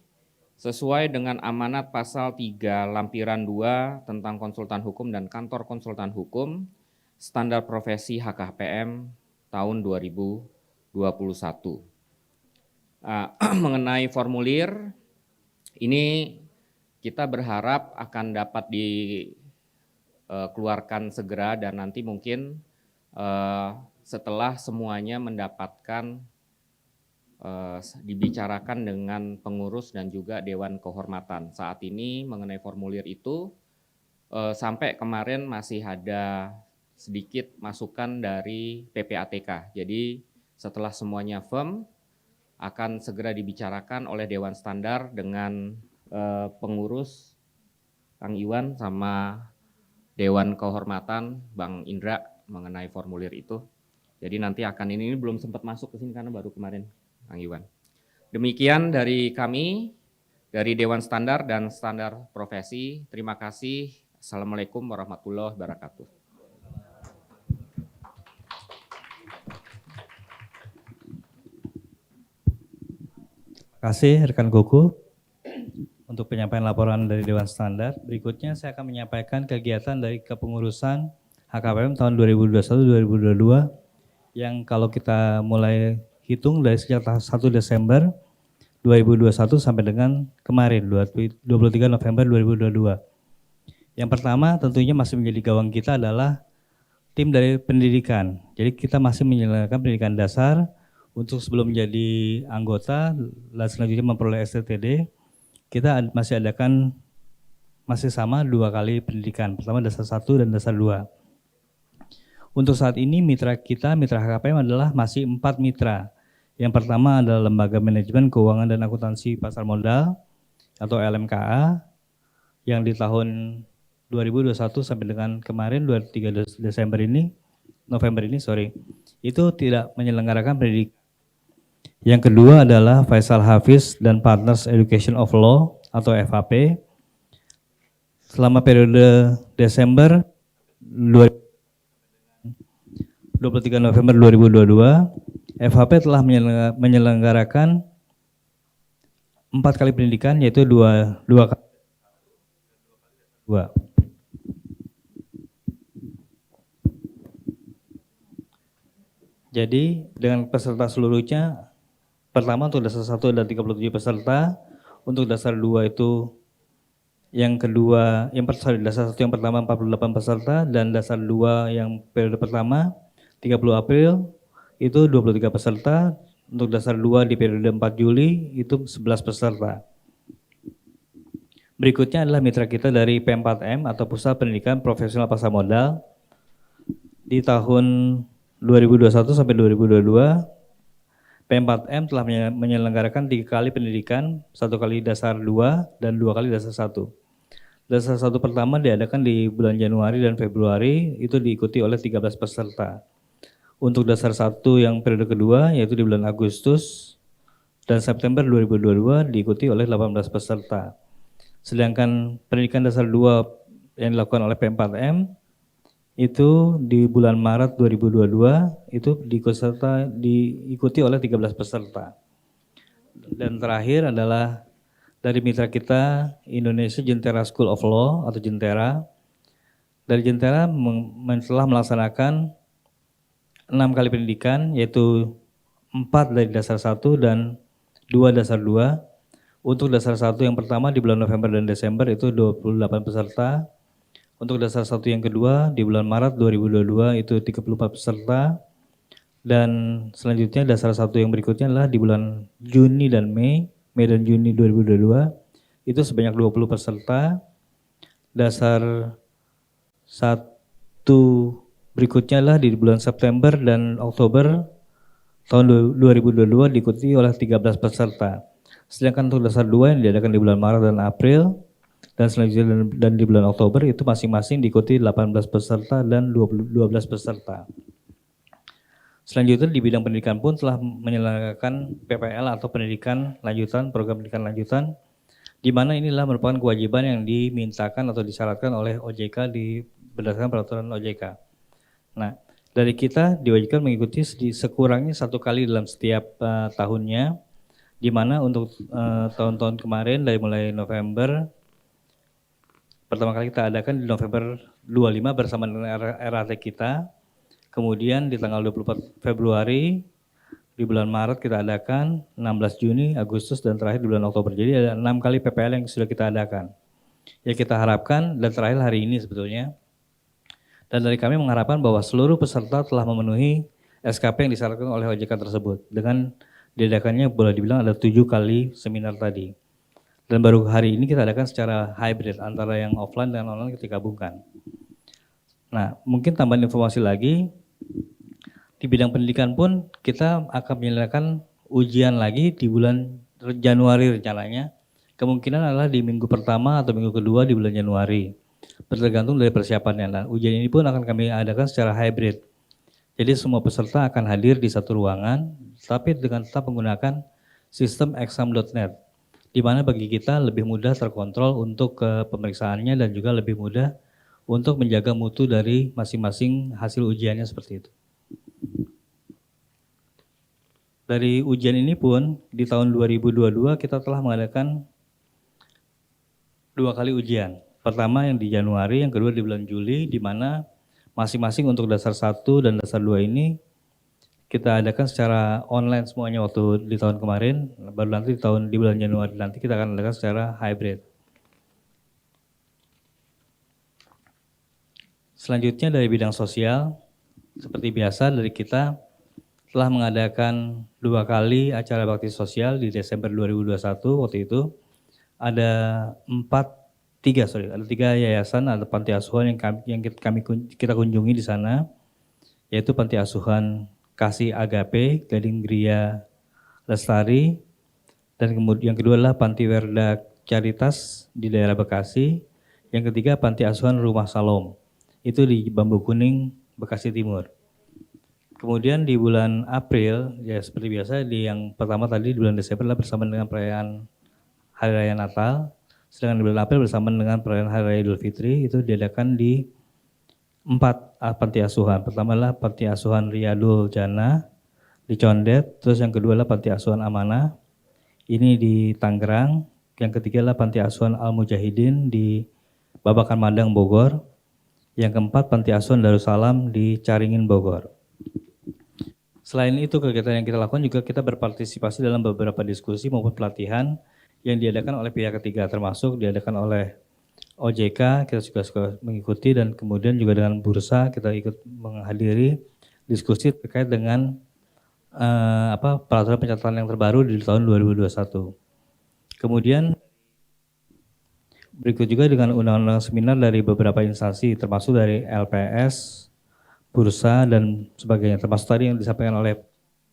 sesuai dengan amanat pasal 3 lampiran 2 tentang konsultan hukum dan kantor konsultan hukum standar profesi HKPM tahun 2021. Mengenai formulir ini kita berharap akan dapat dikeluarkan segera dan nanti mungkin setelah semuanya mendapatkan dibicarakan dengan pengurus dan juga Dewan Kehormatan. Saat ini mengenai formulir itu sampai kemarin masih ada sedikit masukan dari PPATK. Jadi setelah semuanya firm akan segera dibicarakan oleh Dewan Standar dengan pengurus Kang Iwan sama Dewan Kehormatan Bang Indra mengenai formulir itu. Jadi nanti akan ini belum sempat masuk ke sini karena baru kemarin Kang Iwan. Demikian dari kami, dari Dewan Standar dan Standar Profesi. Terima kasih. Assalamualaikum warahmatullahi wabarakatuh. kasih rekan Goku untuk penyampaian laporan dari Dewan Standar. Berikutnya saya akan menyampaikan kegiatan dari kepengurusan HKPM tahun 2021-2022 yang kalau kita mulai hitung dari sejak 1 Desember 2021 sampai dengan kemarin 23 November 2022. Yang pertama tentunya masih menjadi gawang kita adalah tim dari pendidikan. Jadi kita masih menyelenggarakan pendidikan dasar untuk sebelum menjadi anggota dan selanjutnya memperoleh STTD. Kita masih adakan masih sama 2 kali pendidikan. Pertama dasar 1 dan dasar 2. Untuk saat ini mitra kita, mitra HKPM adalah masih 4 mitra. Yang pertama adalah Lembaga Manajemen Keuangan dan Akuntansi Pasar Modal atau LMKA yang di tahun 2021 sampai dengan kemarin 23 November ini itu tidak menyelenggarakan pendidikan. Yang kedua adalah Faisal Hafiz dan Partners Education of Law atau FHP. Selama periode Desember 23 November 2022, FHP telah menyelenggarakan 4 kali pendidikan, yaitu dua kali. Jadi dengan peserta seluruhnya, pertama untuk dasar 1 ada 37 peserta, untuk dasar 2 itu dasar 1 yang pertama 48 peserta, dan dasar 2 yang periode pertama 30 April itu 23 peserta, untuk dasar 2 di periode 4 Juli itu 11 peserta. Berikutnya adalah mitra kita dari P4M atau Pusat Pendidikan Profesional Pasar Modal. Di tahun 2021 sampai 2022, P4M telah menyelenggarakan 3 kali pendidikan, 1 kali dasar 2 dan 2 kali dasar 1. Dasar 1 pertama diadakan di bulan Januari dan Februari, itu diikuti oleh 13 peserta. Untuk dasar 1 yang periode kedua, yaitu di bulan Agustus dan September 2022, diikuti oleh 18 peserta. Sedangkan pendidikan dasar 2 yang dilakukan oleh P4M, itu di bulan Maret 2022 itu diikuti oleh 13 peserta. Dan terakhir adalah dari mitra kita Indonesia Jentera School of Law atau Jentera. Dari Jentera telah melaksanakan 6 kali pendidikan, yaitu 4 dari dasar 1 dan 2 dasar 2. Untuk dasar 1 yang pertama di bulan November dan Desember itu 28 peserta. Untuk dasar 1 yang kedua di bulan Maret 2022 itu 34 peserta. Dan selanjutnya dasar 1 yang berikutnya adalah di bulan Juni dan Mei dan Juni 2022 itu sebanyak 20 peserta. Dasar 1 berikutnya adalah di bulan September dan Oktober tahun 2022 diikuti oleh 13 peserta. Sedangkan untuk dasar 2 yang diadakan di bulan Maret dan April dan selanjutnya dan di bulan Oktober itu masing-masing diikuti 18 peserta dan 12 peserta. Selanjutnya di bidang pendidikan pun telah menyelenggarakan PPL atau pendidikan lanjutan, program pendidikan lanjutan, di mana inilah merupakan kewajiban yang dimintakan atau disyaratkan oleh OJK berdasarkan peraturan OJK. Nah, dari kita diwajibkan mengikuti sekurangnya 1 kali dalam setiap tahunnya, di mana untuk tahun-tahun kemarin dari mulai November, pertama kali kita adakan di November 25 bersama dengan RAT kita, kemudian di tanggal 24 Februari, di bulan Maret kita adakan, 16 Juni, Agustus, dan terakhir di bulan Oktober. Jadi ada 6 kali PPL yang sudah kita adakan. Ya kita harapkan, dan terakhir hari ini sebetulnya, dan dari kami mengharapkan bahwa seluruh peserta telah memenuhi SKP yang disyaratkan oleh OJK tersebut. Dengan diadakannya boleh dibilang ada 7 kali seminar tadi. Dan baru hari ini kita adakan secara hybrid antara yang offline dan online kita gabungkan. Nah, mungkin tambahan informasi lagi, di bidang pendidikan pun kita akan menyelenggarakan ujian lagi di bulan Januari rencananya. Kemungkinan adalah di minggu pertama atau minggu kedua di bulan Januari. Tergantung dari persiapannya. Nah, ujian ini pun akan kami adakan secara hybrid. Jadi semua peserta akan hadir di satu ruangan, tapi dengan tetap menggunakan sistem exam.net. Di mana bagi kita lebih mudah terkontrol untuk pemeriksaannya dan juga lebih mudah untuk menjaga mutu dari masing-masing hasil ujiannya seperti itu. Dari ujian ini pun di tahun 2022 kita telah mengadakan 2 kali ujian. Pertama yang di Januari, yang kedua di bulan Juli, di mana masing-masing untuk dasar 1 dan dasar 2 ini kita adakan secara online semuanya waktu di tahun kemarin, baru nanti di bulan Januari nanti kita akan adakan secara hybrid. Selanjutnya dari bidang sosial, seperti biasa dari kita telah mengadakan 2 kali acara bakti sosial di Desember 2021 waktu itu. Ada 3 yayasan atau panti asuhan yang kita kunjungi di sana, yaitu Panti Asuhan Kasih Agape, Gading Gria Lestari, dan kemudian yang kedua adalah Panti Werda Caritas di daerah Bekasi, yang ketiga Panti Asuhan Rumah Salom, itu di Bambu Kuning, Bekasi Timur. Kemudian di bulan April, ya seperti biasa, yang pertama tadi di bulan Desember adalah bersama dengan perayaan Hari Raya Natal, sedangkan di bulan April bersama dengan perayaan Hari Raya Idul Fitri, itu diadakan di 4 panti asuhan. Pertama adalah Panti Asuhan Riyadul Jannah di Condet, terus yang kedua adalah Panti Asuhan Amanah, ini di Tangerang, yang ketiga adalah Panti Asuhan Al Mujahidin di Babakan Madang, Bogor, yang keempat Panti Asuhan Darussalam di Caringin, Bogor. Selain itu kegiatan yang kita lakukan juga kita berpartisipasi dalam beberapa diskusi maupun pelatihan yang diadakan oleh pihak ketiga, termasuk diadakan oleh OJK, kita juga suka mengikuti, dan kemudian juga dengan bursa kita ikut menghadiri diskusi terkait dengan peraturan pencatatan yang terbaru di tahun 2021. Kemudian berikut juga dengan undang-undang seminar dari beberapa instansi, termasuk dari LPS, bursa, dan sebagainya. Termasuk tadi yang disampaikan oleh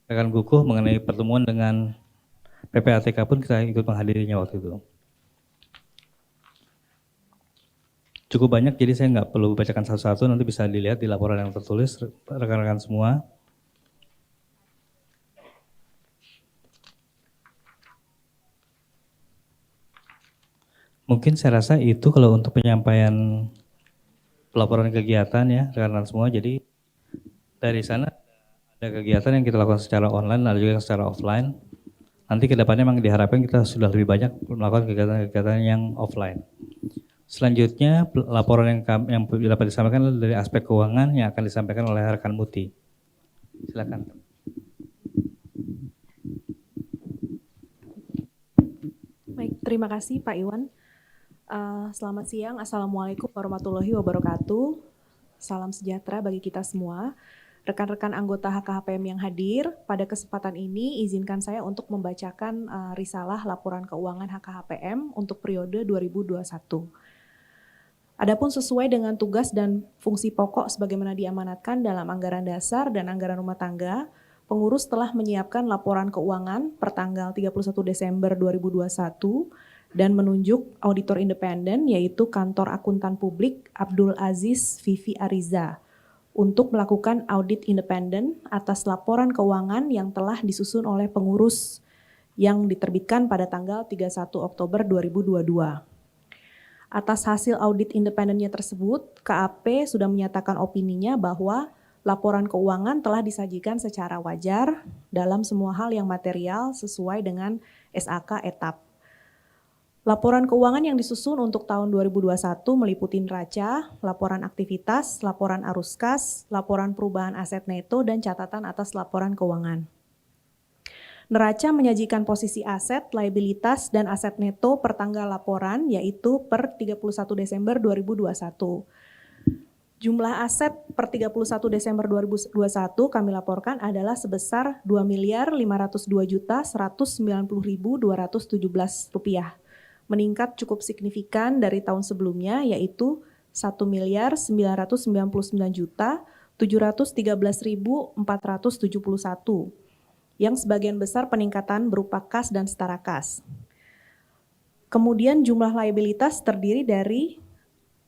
rekan Gukuh mengenai pertemuan dengan PPATK pun kita ikut menghadirinya waktu itu. Cukup banyak, jadi saya nggak perlu bacakan satu-satu, nanti bisa dilihat di laporan yang tertulis rekan-rekan semua. Mungkin saya rasa itu kalau untuk penyampaian laporan kegiatan ya rekan-rekan semua. Jadi dari sana ada kegiatan yang kita lakukan secara online, ada juga yang secara offline. Nanti ke depannya memang diharapkan kita sudah lebih banyak melakukan kegiatan-kegiatan yang offline. Selanjutnya laporan yang dapat disampaikan adalah dari aspek keuangan yang akan disampaikan oleh rekan Muti. Silakan. Baik, terima kasih Pak Iwan. Selamat siang, Assalamualaikum warahmatullahi wabarakatuh. Salam sejahtera bagi kita semua. Rekan-rekan anggota HKHPM yang hadir, pada kesempatan ini izinkan saya untuk membacakan risalah laporan keuangan HKHPM untuk periode 2021. Adapun sesuai dengan tugas dan fungsi pokok sebagaimana diamanatkan dalam anggaran dasar dan anggaran rumah tangga, pengurus telah menyiapkan laporan keuangan pertanggal 31 Desember 2021 dan menunjuk auditor independen yaitu Kantor Akuntan Publik Abdul Aziz Vivi Ariza untuk melakukan audit independen atas laporan keuangan yang telah disusun oleh pengurus yang diterbitkan pada tanggal 31 Oktober 2022. Atas hasil audit independennya tersebut, KAP sudah menyatakan opininya bahwa laporan keuangan telah disajikan secara wajar dalam semua hal yang material sesuai dengan SAK etap. Laporan keuangan yang disusun untuk tahun 2021 meliputi neraca, laporan aktivitas, laporan arus kas, laporan perubahan aset neto, dan catatan atas laporan keuangan. Neraca menyajikan posisi aset, liabilitas, dan aset neto per tanggal laporan yaitu per 31 Desember 2021. Jumlah aset per 31 Desember 2021 kami laporkan adalah sebesar Rp2.502.190.217, meningkat cukup signifikan dari tahun sebelumnya yaitu Rp1.999.713.471 yang sebagian besar peningkatan berupa kas dan setara kas. Kemudian jumlah liabilitas terdiri dari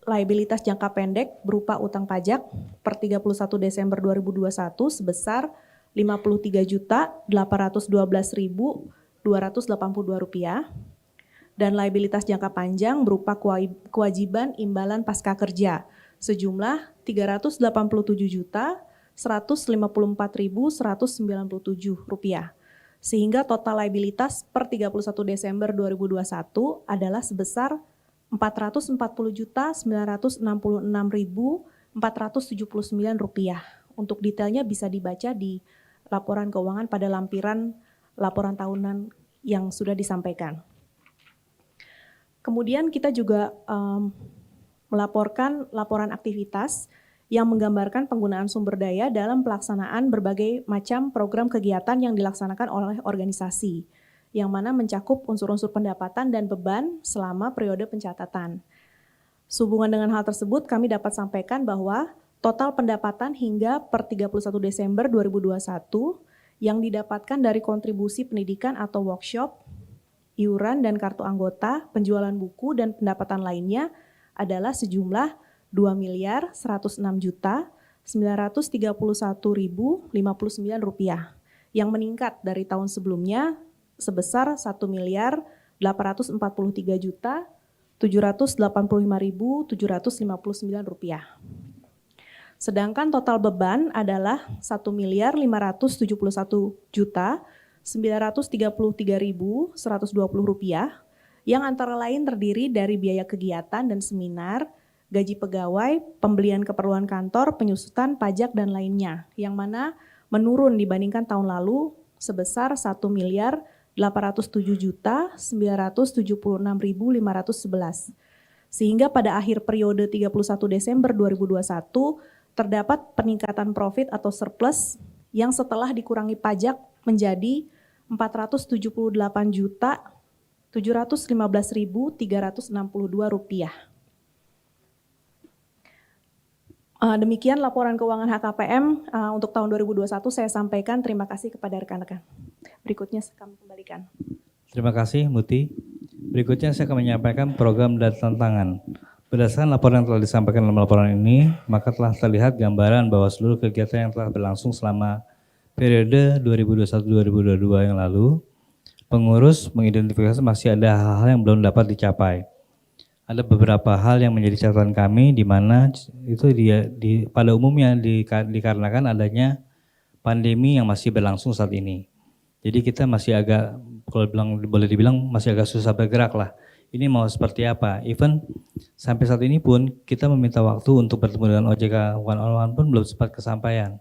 liabilitas jangka pendek berupa utang pajak per 31 Desember 2021 sebesar Rp53.812.282 dan liabilitas jangka panjang berupa kewajiban imbalan pasca kerja sejumlah Rp387.154.197. sehingga total liabilitas per 31 Desember 2021 adalah sebesar Rp440.966.479. Untuk detailnya bisa dibaca di laporan keuangan pada lampiran laporan tahunan yang sudah disampaikan. Kemudian kita juga melaporkan laporan aktivitas yang menggambarkan penggunaan sumber daya dalam pelaksanaan berbagai macam program kegiatan yang dilaksanakan oleh organisasi, yang mana mencakup unsur-unsur pendapatan dan beban selama periode pencatatan. Sehubungan dengan hal tersebut, kami dapat sampaikan bahwa total pendapatan hingga per 31 Desember 2021 yang didapatkan dari kontribusi pendidikan atau workshop, iuran dan kartu anggota, penjualan buku dan pendapatan lainnya adalah sejumlah Rp2.191.059 yang meningkat dari tahun sebelumnya sebesar Rp1.883.785.759. Sedangkan total beban adalah Rp1.571.933.120 yang antara lain terdiri dari biaya kegiatan dan seminar, gaji pegawai, pembelian keperluan kantor, penyusutan, pajak, dan lainnya, yang mana menurun dibandingkan tahun lalu sebesar Rp1.807.976.511. Sehingga pada akhir periode 31 Desember 2021 terdapat peningkatan profit atau surplus yang setelah dikurangi pajak menjadi Rp478.715.362. Demikian laporan keuangan HKPM untuk tahun 2021 saya sampaikan. Terima kasih kepada rekan-rekan. Berikutnya kami kembalikan. Terima kasih Muti. Berikutnya saya akan menyampaikan program dan tantangan. Berdasarkan laporan yang telah disampaikan dalam laporan ini, maka telah terlihat gambaran bahwa seluruh kegiatan yang telah berlangsung selama periode 2021-2022 yang lalu, pengurus mengidentifikasi masih ada hal-hal yang belum dapat dicapai. Ada beberapa hal yang menjadi catatan kami di mana itu pada umumnya dikarenakan adanya pandemi yang masih berlangsung saat ini. Jadi kita masih agak, kalau boleh dibilang masih agak susah bergerak lah. Ini mau seperti apa? Even sampai saat ini pun kita meminta waktu untuk bertemu dengan OJK one on one pun belum sempat kesampaian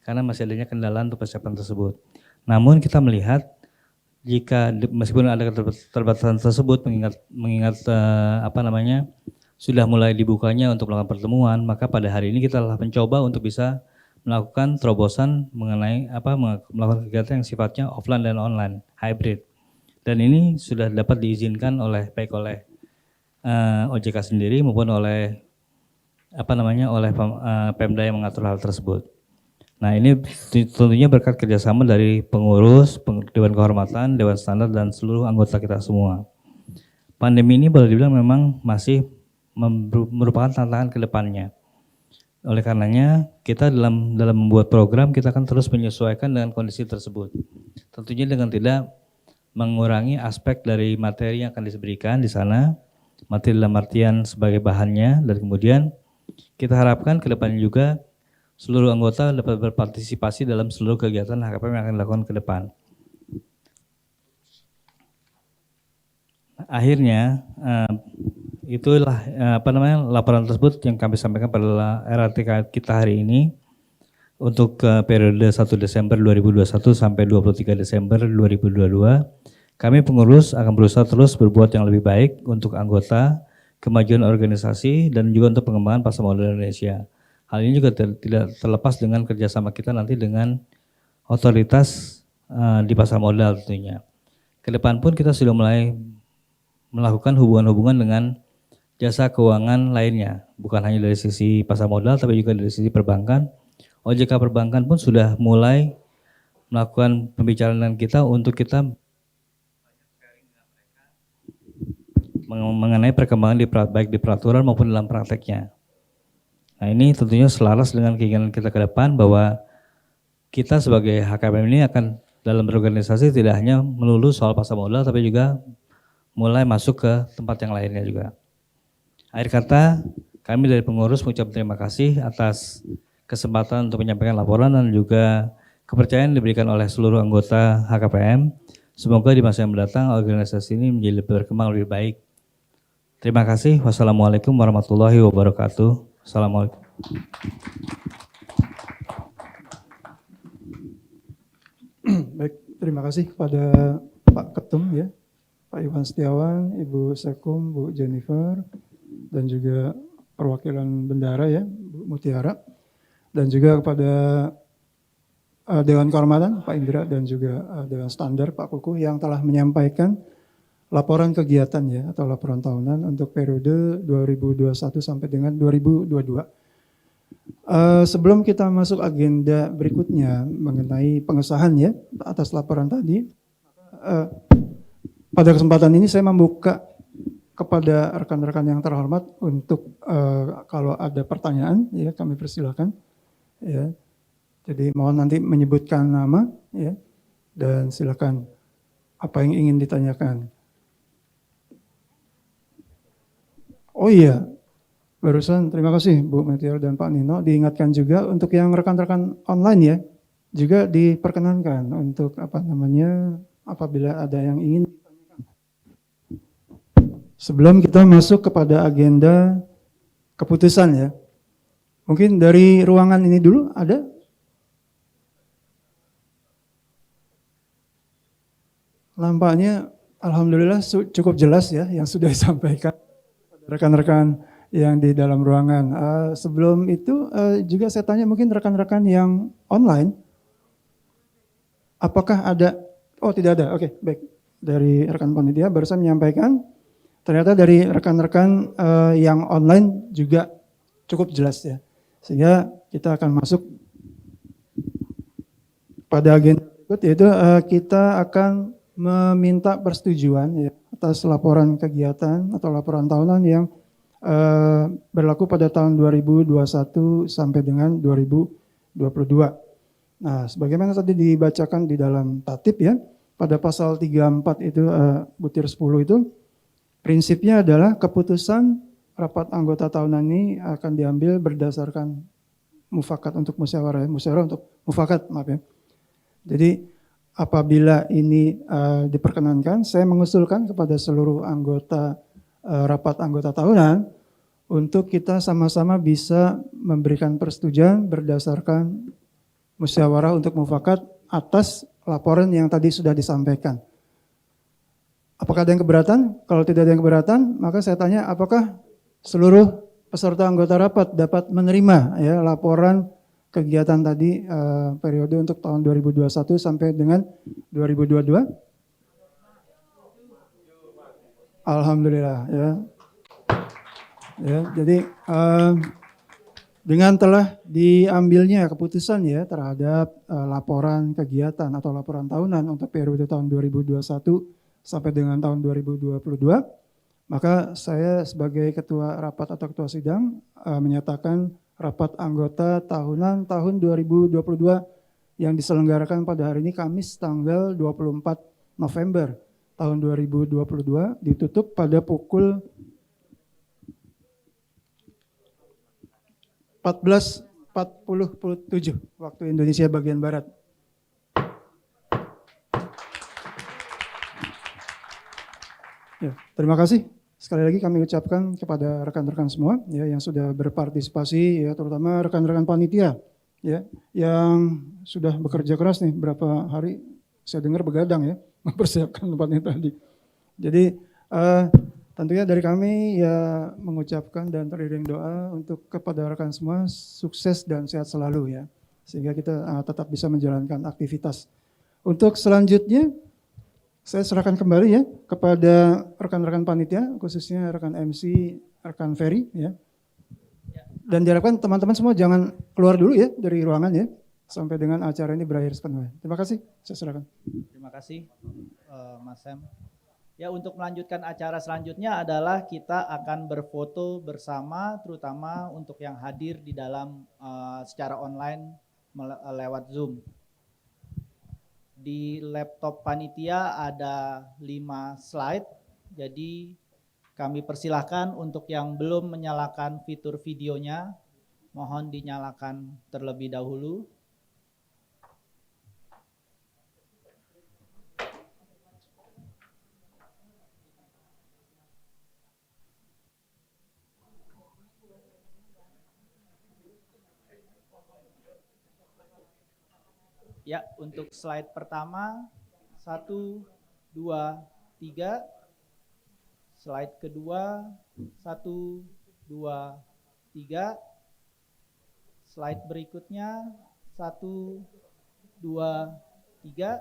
karena masih adanya kendala untuk persiapan tersebut. Namun kita melihat jika meskipun ada keterbatasan tersebut mengingat sudah mulai dibukanya untuk melakukan pertemuan, maka pada hari ini kita telah mencoba untuk bisa melakukan terobosan mengenai melakukan kegiatan yang sifatnya offline dan online, hybrid. Dan ini sudah dapat diizinkan oleh baik oleh OJK sendiri maupun oleh Pemda yang mengatur hal tersebut. Nah ini tentunya berkat kerjasama dari pengurus, Dewan Kehormatan, Dewan Standar, dan seluruh anggota kita semua. Pandemi ini boleh dibilang memang masih merupakan tantangan ke depannya. Oleh karenanya kita dalam membuat program kita akan terus menyesuaikan dengan kondisi tersebut. Tentunya dengan tidak mengurangi aspek dari materi yang akan diberikan di sana, materi dalam artian sebagai bahannya, dan kemudian kita harapkan ke depannya juga seluruh anggota dapat berpartisipasi dalam seluruh kegiatan HKPM yang akan dilakukan ke depan. Akhirnya itulah laporan tersebut yang kami sampaikan pada RRT kita hari ini untuk periode 1 Desember 2021 sampai 23 Desember 2022. Kami pengurus akan berusaha terus berbuat yang lebih baik untuk anggota, kemajuan organisasi, dan juga untuk pengembangan pasar modal Indonesia. Hal ini juga tidak terlepas dengan kerjasama kita nanti dengan otoritas di pasar modal tentunya. Ke depan pun kita sudah mulai melakukan hubungan-hubungan dengan jasa keuangan lainnya, bukan hanya dari sisi pasar modal tapi juga dari sisi perbankan. OJK Perbankan pun sudah mulai melakukan pembicaraan dengan kita untuk kita mengenai perkembangan baik di peraturan maupun dalam prakteknya. Nah ini tentunya selaras dengan keinginan kita ke depan bahwa kita sebagai HKPM ini akan dalam berorganisasi tidak hanya melulu soal pasar modal tapi juga mulai masuk ke tempat yang lainnya juga. Akhir kata kami dari pengurus mengucapkan terima kasih atas kesempatan untuk menyampaikan laporan dan juga kepercayaan diberikan oleh seluruh anggota HKPM. Semoga di masa yang mendatang organisasi ini menjadi lebih berkembang lebih baik. Terima kasih. Wassalamualaikum warahmatullahi wabarakatuh. Assalamualaikum. Baik, terima kasih kepada Pak Ketum ya, Pak Iwan Setiawan, Ibu Sekum, Bu Jennifer, dan juga perwakilan bendara ya, Bu Mutiara, dan juga kepada Dewan Kehormatan Pak Indra dan juga Dewan Standar Pak Kuku yang telah menyampaikan laporan kegiatan ya atau laporan tahunan untuk periode 2021 sampai dengan 2022. Sebelum kita masuk agenda berikutnya mengenai pengesahan ya atas laporan tadi, pada kesempatan ini saya membuka kepada rekan-rekan yang terhormat untuk kalau ada pertanyaan ya kami persilakan ya. Jadi mohon nanti menyebutkan nama ya dan silakan apa yang ingin ditanyakan. Oh iya, barusan terima kasih Bu Metiar dan Pak Nino diingatkan juga untuk yang rekan-rekan online ya juga diperkenankan untuk apa namanya apabila ada yang ingin ditanyakan. Sebelum kita masuk kepada agenda keputusan ya, mungkin dari ruangan ini dulu ada. Nampaknya alhamdulillah cukup jelas ya yang sudah disampaikan rekan-rekan yang di dalam ruangan. Sebelum itu juga saya tanya mungkin rekan-rekan yang online, apakah ada? Oh tidak ada, oke baik. Dari rekan panitia barusan menyampaikan, ternyata dari rekan-rekan yang online juga cukup jelas ya. Sehingga kita akan masuk pada agenda berikut yaitu kita akan meminta persetujuan ya, atas laporan kegiatan atau laporan tahunan yang berlaku pada tahun 2021 sampai dengan 2022. Nah, sebagaimana tadi dibacakan di dalam tatib ya, pada pasal 34 itu butir 10 itu prinsipnya adalah keputusan rapat anggota tahunan ini akan diambil berdasarkan mufakat untuk musyawarah untuk mufakat maaf ya. Jadi apabila ini diperkenankan, saya mengusulkan kepada seluruh anggota rapat anggota tahunan untuk kita sama-sama bisa memberikan persetujuan berdasarkan musyawarah untuk mufakat atas laporan yang tadi sudah disampaikan. Apakah ada yang keberatan? Kalau tidak ada yang keberatan, maka saya tanya apakah seluruh peserta anggota rapat dapat menerima ya laporan kegiatan tadi periode untuk tahun 2021 sampai dengan 2022? Alhamdulillah ya. Ya, jadi dengan telah diambilnya keputusan ya terhadap laporan kegiatan atau laporan tahunan untuk periode tahun 2021 sampai dengan tahun 2022, maka saya sebagai ketua rapat atau ketua sidang menyatakan rapat anggota tahunan tahun 2022 yang diselenggarakan pada hari ini Kamis tanggal 24 November tahun 2022 ditutup pada pukul 14.47 waktu Indonesia bagian Barat. Ya, terima kasih. Sekali lagi kami ucapkan kepada rekan-rekan semua ya yang sudah berpartisipasi ya terutama rekan-rekan panitia ya yang sudah bekerja keras nih berapa hari saya dengar begadang ya mempersiapkan tempatnya tadi. Jadi tentunya dari kami ya mengucapkan dan teriring doa untuk kepada rekan semua sukses dan sehat selalu ya sehingga kita tetap bisa menjalankan aktivitas. Untuk selanjutnya saya serahkan kembali ya kepada rekan-rekan panitia, khususnya rekan MC, rekan Ferry ya. Dan diharapkan teman-teman semua jangan keluar dulu ya dari ruangan ya, sampai dengan acara ini berakhir sepenuhnya. Terima kasih, saya serahkan. Terima kasih Mas Sam. Ya untuk melanjutkan acara selanjutnya adalah kita akan berfoto bersama, terutama untuk yang hadir di dalam secara online lewat Zoom. Di laptop panitia ada 5 slide, jadi kami persilahkan untuk yang belum menyalakan fitur videonya, mohon dinyalakan terlebih dahulu. Ya, untuk slide pertama, 1, 2, 3. Slide kedua, 1, 2, 3. Slide berikutnya, 1, 2, 3.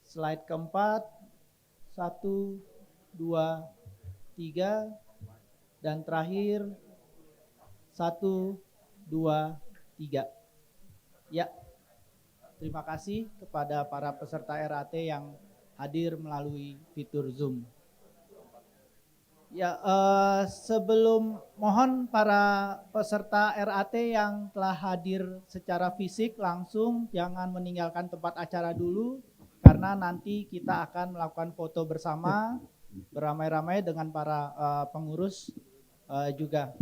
Slide keempat, 1, 2, 3. Dan terakhir, 1, 2, 3. Ya, terima kasih kepada para peserta RAT yang hadir melalui fitur Zoom. Ya, sebelum mohon para peserta RAT yang telah hadir secara fisik langsung jangan meninggalkan tempat acara dulu karena nanti kita akan melakukan foto bersama beramai-ramai dengan para pengurus juga.